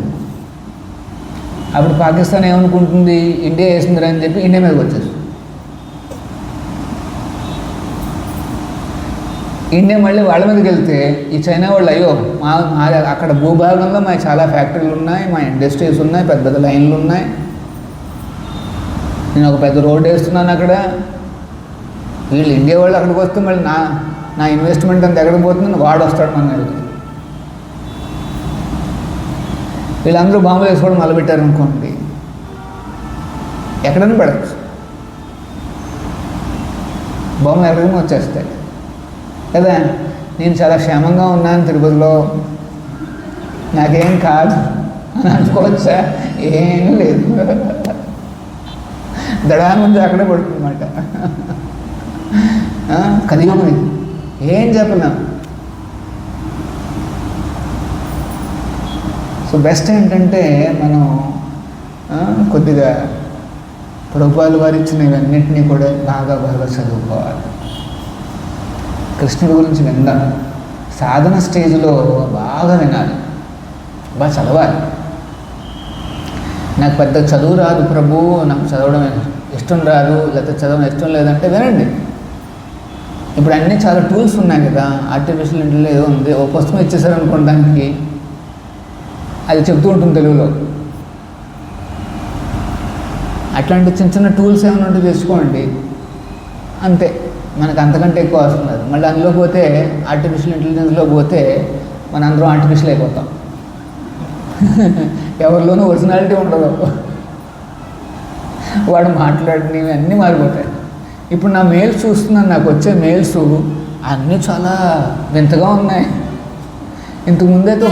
Speaker 1: అప్పుడు పాకిస్తాన్ ఏమనుకుంటుంది, ఇండియా వేసిందిరా అని చెప్పి ఇండియా మీదకి వచ్చేస్తుంది. ఇండియా మళ్ళీ వాళ్ళ మీదకి వెళ్తే ఈ చైనా వాళ్ళు అయ్యో మా అక్కడ భూభాగంలో మా చాలా ఫ్యాక్టరీలు ఉన్నాయి, మా ఇండస్ట్రీస్ ఉన్నాయి, పెద్ద పెద్ద లైన్లు ఉన్నాయి, నేను ఒక పెద్ద రోడ్డు వేస్తున్నాను అక్కడ. వీళ్ళు ఇండియా వాళ్ళు అక్కడికి వస్తే మళ్ళీ నా ఇన్వెస్ట్మెంట్ అంతా ఎక్కడికి పోతుందని వాడు వస్తాడు మన దగ్గరికి. వీళ్ళందరూ బాంబులు వేసుకోవడం మొదలుపెట్టారు అనుకోండి, ఎక్కడైనా పడచ్చు. బాంబులు ఎక్కడికైనా వచ్చేస్తాయి కదా. నేను చాలా క్షేమంగా ఉన్నాను తిరుపతిలో, నాకేం కాదు అని అనుకోవచ్చా? ఏం లేదు, దడాల ముందు అక్కడే పడుతుందన్నమాట. కలియుగం ఇది, ఏం చెప్పలేం. సో బెస్ట్ ఏంటంటే మనం కొద్దిగా ప్రభుపాల వారు ఇచ్చిన ఇవన్నింటినీ కూడా బాగా చదువుకోవాలి. కృష్ణుడి గురించి విందాం. సాధన స్టేజ్లో బాగా వినాలి, బాగా చదవాలి. నాకు పెద్ద చదువు రాదు ప్రభు, నాకు చదవడం ఇష్టం రాదు, లేకపోతే చదవడం ఇష్టం లేదంటే వినండి. ఇప్పుడు అన్నీ చాలా టూల్స్ ఉన్నాయి కదా, ఆర్టిఫిషియల్ ఇంటెలిజెన్స్ ఏదో ఉంది, ఓ పుస్తకం ఇచ్చేసారనుకోండి దానికి, అది చెప్తూ ఉంటుంది తెలుగులో. అట్లాంటి చిన్న చిన్న టూల్స్ ఏమైనా ఉంటే తెచ్చుకోండి, అంతే. మనకు అంతకంటే ఎక్కువ వస్తున్నారు. మళ్ళీ అందులో పోతే ఆర్టిఫిషియల్ ఇంటెలిజెన్స్లో పోతే మన అందరం ఆర్టిఫిషియల్ అయిపోతాం. ఎవరిలోనూ ఒరిజినాలిటీ ఉండదు. వాడు మాట్లాడినవి అన్నీ మారిపోతాయి. ఇప్పుడు నా మెయిల్స్ చూస్తున్నాను, నాకు వచ్చే మెయిల్స్ అన్నీ చాలా వింతగా ఉన్నాయి. ఇంతకుముందైతే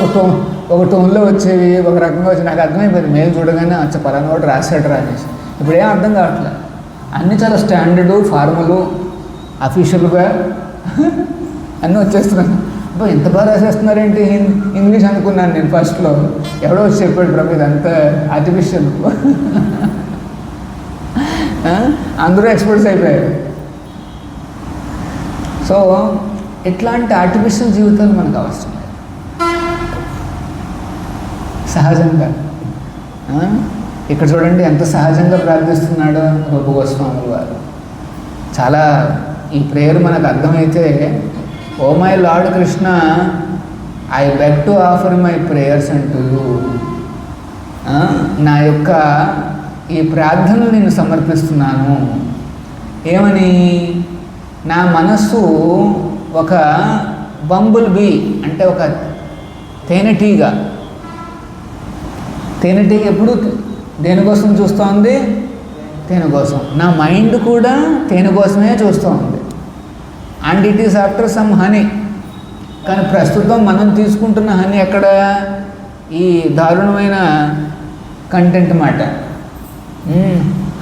Speaker 1: ఒక టోన్లో వచ్చేవి, ఒక రకంగా వచ్చి నాకు అర్థమైపోయింది. మెయిల్ చూడగానే పలానా వాడు రాశాడు అనేసి. ఇప్పుడు ఏం అర్థం కావట్లేదు. అన్నీ చాలా స్టాండర్డు, ఫార్మలు, అఫీషియల్గా అన్నీ వచ్చేస్తున్నాను. అబ్బా ఎంత బాగా రాసేస్తున్నారేంటి ఇంగ్లీష్ అనుకున్నాను నేను ఫస్ట్లో. ఎవడో వచ్చి చెప్పాడు ప్రభు ఇదంతా ఆర్టిఫిషియల్. అందరూ ఎక్స్పర్ట్స్ అయిపోయారు. సో ఇట్లాంటి ఆర్టిఫిషియల్ జీవితాలు మనకు అవసరం లేదు. సహజంగా ఇక్కడ చూడండి ఎంత సహజంగా ప్రార్థిస్తున్నాడో రూప గోస్వాముల వారు. చాలా ఈ ప్రేయర్ మనకు అర్థమైతే O my lord Krishna, I beg to offer my prayers unto you. నా యొక్క ఈ ప్రార్థనలు నేను సమర్పిస్తున్నాను. ఏమని? నా మనస్సు ఒక బంబుల్ బీ, అంటే ఒక తేనెటీగ. తేనెటీగ ఎప్పుడు దేనికోసం చూస్తోంది? తేనె కోసం. నా మైండ్ కూడా తేనె కోసమే చూస్తూ ఉంది. And it is after some honey. కానీ ప్రస్తుతం మనం తీసుకుంటున్న హనీ ఎక్కడ? ఈ దారుణమైన కంటెంట్ మాట.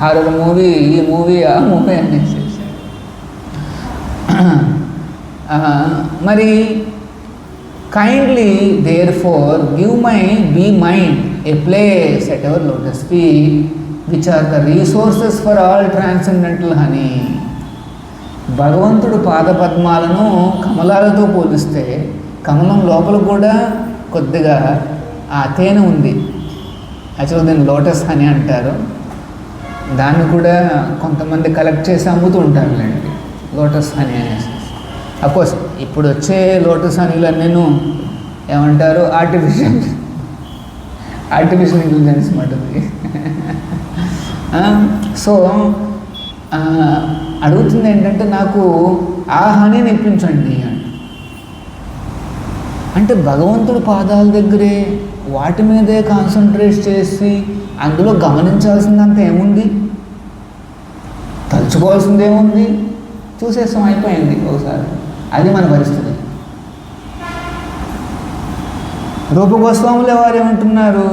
Speaker 1: హారర్ మూవీ, ఈ మూవీ, ఆ మూవీ అనేసి. మరి kindly therefore give my be mind a place at ever lotus feet which are the resources for all transcendental honey. భగవంతుడు పాదపద్మాలను కమలాలతో పోలిస్తే కమలం లోపల కూడా కొద్దిగా ఆ తేనె ఉంది. యాక్చువల్గా దీన్ని లోటస్ హనీ అంటారు. దాన్ని కూడా కొంతమంది కలెక్ట్ చేసి అమ్ముతూ ఉంటారులేండి, లోటస్ హనీ అనేసి. అఫ్కోర్స్ ఇప్పుడు వచ్చే లోటస్ హనీలు నేను ఏమంటారు, ఆర్టిఫిషియల్ ఇంటెలిజెన్స్ మాటది. సో అడుగుతుంది ఏంటంటే, నాకు ఆ హనీని ఇప్పించండి అంటే భగవంతుడి పాదాల దగ్గరే వాటి మీదే కాన్సన్ట్రేట్ చేసి అందులో గమనించాల్సిందంత ఏముంది, తలుచుకోవాల్సింది ఏముంది, చూసేసాం, అయిపోయింది ఒకసారి. అది మన పరిస్థితి. రూపగోస్వాముల వారు ఏమంటున్నారు?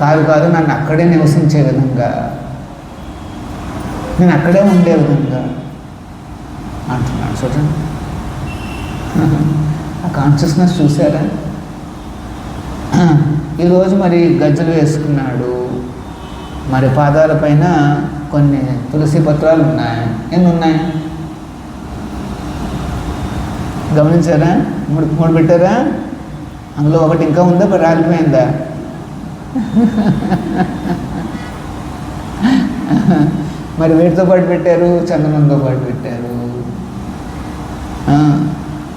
Speaker 1: కాదు నన్ను అక్కడే నివసించే విధంగా, నేను అక్కడే ఉండే విధంగా అంటున్నాడు. చూడండి, ఆ కాన్షియస్నెస్ చూసారా? ఈరోజు మరి గజ్జలు వేసుకున్నాడు, మరి పాదాల పైన కొన్ని తులసి పత్రాలు ఉన్నాయి. ఎన్ని ఉన్నాయి గమనించారా? మూడు పెట్టారా? అందులో ఒకటి ఇంకా ఉందా, రాలిపోయిందా? మరి వీటితో పాటు పెట్టారు, చందనంతో పాటు పెట్టారు.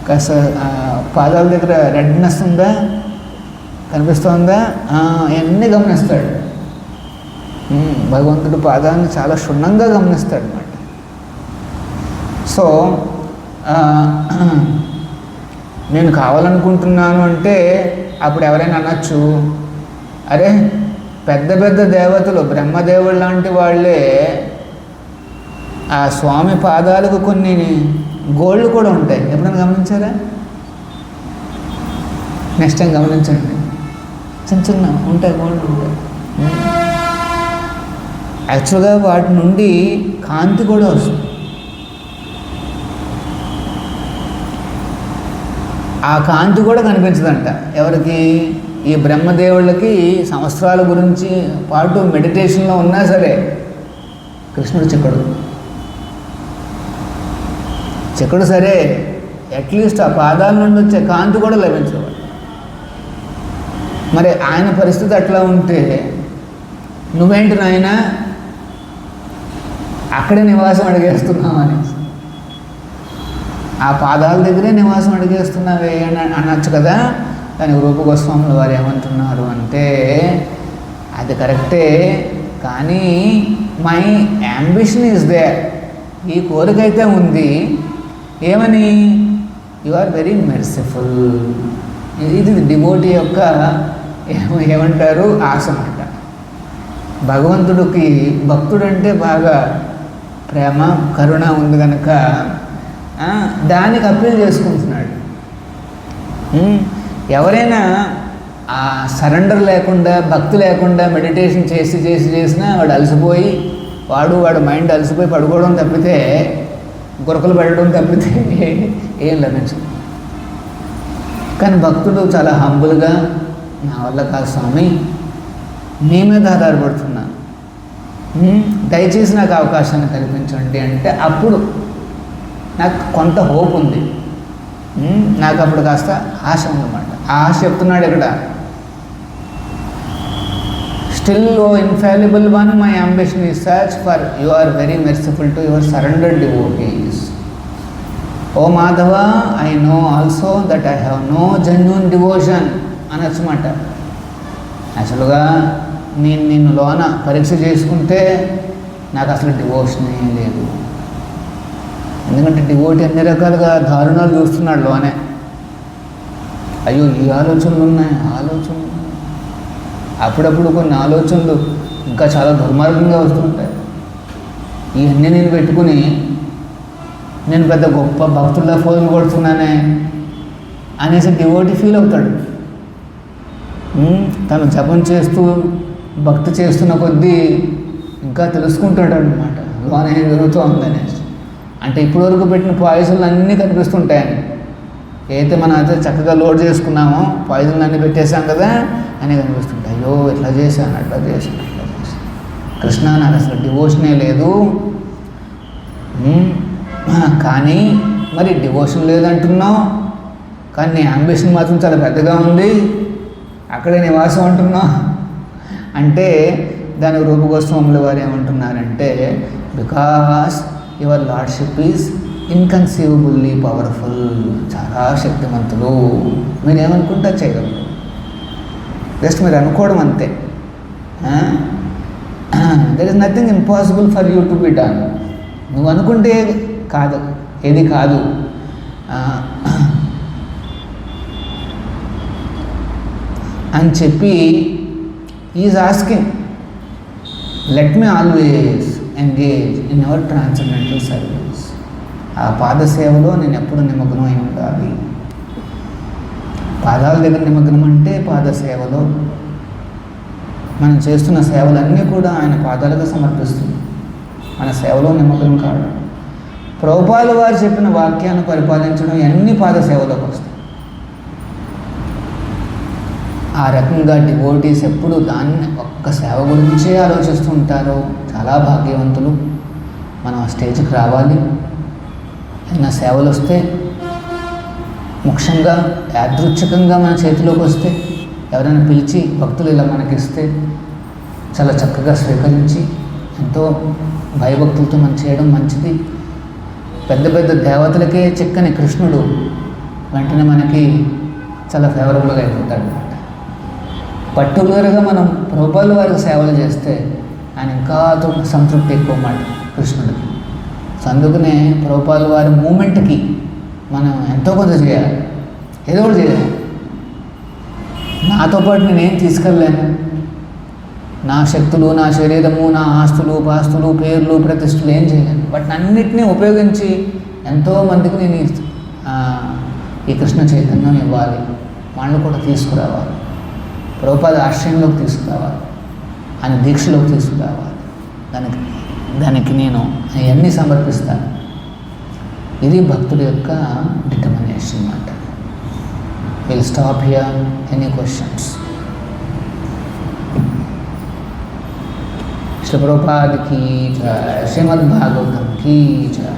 Speaker 1: కాస్త పాదాల దగ్గర రెడ్నెస్ ఉందా, కనిపిస్తుందా? ఇవన్నీ గమనిస్తాడు. భగవంతుడు పాదాన్ని చాలా క్షుణ్ణంగా గమనిస్తాడు అన్నమాట. సో నేను కావాలనుకుంటున్నాను అంటే అప్పుడు ఎవరైనా అనొచ్చు, అరే పెద్ద పెద్ద దేవతలు, బ్రహ్మదేవుడు లాంటి వాళ్ళే ఆ స్వామి పాదాలకు కొన్ని గోళ్ళు కూడా ఉంటాయి. ఎప్పుడైనా గమనించారా? నెక్స్ట్ టైం గమనించండి, చిన్న ఉంటాయి, గోళ్ళు ఉంటాయి. యాక్చువల్గా వాటి నుండి కాంతి కూడా వస్తుంది. ఆ కాంతి కూడా కనిపించదంట ఎవరికి? ఈ బ్రహ్మదేవుళ్ళకి సంవత్సరాల గురించి పాటు మెడిటేషన్లో ఉన్నా సరే కృష్ణుడు చిక్కడు సరే, అట్లీస్ట్ ఆ పాదాల నుండి వచ్చే కాంతి కూడా లభించదు. మరి ఆయన పరిస్థితి అట్లా ఉంటే నువ్వేంటి నాయన అక్కడే నివాసం అడిగేస్తున్నావని, ఆ పాదాల దగ్గరే నివాసం అడిగేస్తున్నావే అని అనొచ్చు కదా. దానికి రూపగోస్వాముల వారు ఏమంటున్నారు అంటే, అది కరెక్టే, కానీ మై యాంబిషన్ ఈజ్ దేర్, ఈ కోరికైతే ఉంది. ఏమని? You are very merciful. ఇది డివోటీ యొక్క ఏమంటారు, ఆశ అన్నమాట. భగవంతుడికి భక్తుడంటే బాగా ప్రేమ, కరుణ ఉంది కనుక దానికి అప్పీల్ చేసుకుంటున్నాడు. ఎవరైనా ఆ సరెండర్ లేకుండా, భక్తి లేకుండా మెడిటేషన్ చేసినా వాడు అలసిపోయి, వాడు మైండ్ అలసిపోయి పడుకోవడం తప్పితే, గురకలు పెట్టడం తప్పితే ఏం లభించదు. కానీ భక్తుడు చాలా హంబుల్గా, నా వల్ల కాదు స్వామి, నీ మీద ఆధారపడుతున్నాను, దయచేసి నాకు అవకాశాన్ని కల్పించండి అంటే అప్పుడు నాకు కొంత హోప్ ఉంది. నాకు అప్పుడు కాస్త ఆశ ఉందన్నమాట. ఆ ఆశ చెప్తున్నాడు ఇక్కడ. Still o infallible one, my ambition is such for you are very merciful to your surrendered devotees. O Madhava, I know also that I have no genuine devotion అనొచ్చమాట. యాక్చువల్గా నేను నిన్ను లోన పరీక్ష చేసుకుంటే నాకు అసలు డివోషనే లేదు. ఎందుకంటే డివోటీ అన్ని రకాలుగా దారుణాలు చూస్తున్నాడు లోనే. అయ్యో ఈ ఆలోచనలు ఉన్నాయి, ఆలోచనలు ఉన్నాయి. అప్పుడప్పుడు కొన్ని ఆలోచనలు ఇంకా చాలా దుర్మార్గంగా వస్తుంటాయి. ఇవన్నీ నేను పెట్టుకుని నేను పెద్ద గొప్ప భక్తుల్లా ఫోన్ కొడుతున్నానే అనేసి డివోటీ ఫీల్ అవుతాడు. తను జపం చేస్తూ భక్తి చేస్తున్న కొద్దీ ఇంకా తెలుసుకుంటాడు అనమాట లోన ఏం జరుగుతూ అనేసి. అంటే ఇప్పటివరకు పెట్టిన పాయిజన్లు అన్నీ కనిపిస్తుంటాయని. ఏదైతే మనం అయితే చక్కగా లోడ్ చేసుకున్నామో పాయిజన్లు అన్నీ పెట్టేశాం కదా అని కనిపిస్తుంటాయి. అయ్యో ఇట్లా చేశాను, అట్లా చేశాను, అట్లా చేశాను. కృష్ణ నాకు అసలు డివోషనే లేదు. కానీ మరి డివోషన్ లేదంటున్నావు, కానీ నీ అంబిషన్ మాత్రం చాలా పెద్దగా ఉంది, అక్కడే నివాసం అంటున్నావు అంటే దానికి రూపగోస్వాముల వారు ఏమంటున్నారంటే, because your lordship is inconceivably powerful. చాలా శక్తివంతులు, మీరు ఏమనుకుంటా చేయగలరు. జస్ట్ మీరు అనుకోవడం అంతే. There is nothing impossible for you to be done. నువ్వు అనుకుంటే కాదు, ఏది కాదు. అని చెప్పి is asking, let me always engage in our transcendental service. ఆ పాదసేవలో నేను ఎప్పుడు నిమగ్నం అయి ఉండాలి. పాదాల దగ్గర నిమగ్నం అంటే పాదసేవలో మనం చేస్తున్న సేవలన్నీ కూడా ఆయన పాదాలుగా సమర్పిస్తుంది. మన సేవలో నిమగ్నం కావడం, ప్రభుపాదుల వారు చెప్పిన వాక్యాన్ని పరిపాలించడం, అన్ని పాదసేవలోకి వస్తాయి. ఆ రకంగా డివోటీస్ ఎప్పుడు దాన్ని ఒక్క సేవ గురించే ఆలోచిస్తూ ఉంటారో చాలా భాగ్యవంతులు. మనం ఆ స్టేజ్కి రావాలి. ఏమైనా సేవలు వస్తే ముఖ్యంగా యాదృచ్ఛికంగా మన చేతిలోకి వస్తే, ఎవరైనా పిలిచి భక్తులు ఇలా మనకిస్తే చాలా చక్కగా స్వీకరించి ఎంతో భయభక్తులతో మనం చేయడం మంచిది. పెద్ద పెద్ద దేవతలకే చిక్కని కృష్ణుడు వెంటనే మనకి చాలా ఫేవరబుల్గా అయిపోతాడు. పర్టికులర్గా మనం ప్రభుపాదుల వారికి సేవలు చేస్తే ఆయన ఇంకా సంతృప్తి ఎక్కువ మాట కృష్ణుడికి. సో అందుకనే ప్రభుపాదుల వారి మూమెంట్కి మనం ఎంతో కొంత చేయాలి, ఏదో ఒకటి చేయాలి. నాతో పాటు నేనేం తీసుకెళ్ళలేను. నా శక్తులు, నా శరీరము, నా ఆస్తులు, పాస్తులు, పేర్లు, ప్రతిష్టలు ఏం చేయలేను. వాటిని అన్నిటినీ ఉపయోగించి ఎంతోమందికి నేను ఈ కృష్ణ చైతన్యం ఇవ్వాలి, వాళ్ళు కూడా తీసుకురావాలి, ప్రభుపాద ఆశ్రయంలోకి తీసుకురావాలి, ఆయన దీక్షలోకి తీసుకురావాలి. దానికి నేను అవన్నీ సమర్పిస్తాను. ఇది భక్తుడి యొక్క డిటర్మినేషన్ అన్నమాట. Will stop here. Any questions? Shri Prabhupada కీ జై, శ్రీమద్ భాగవతం కీ జై.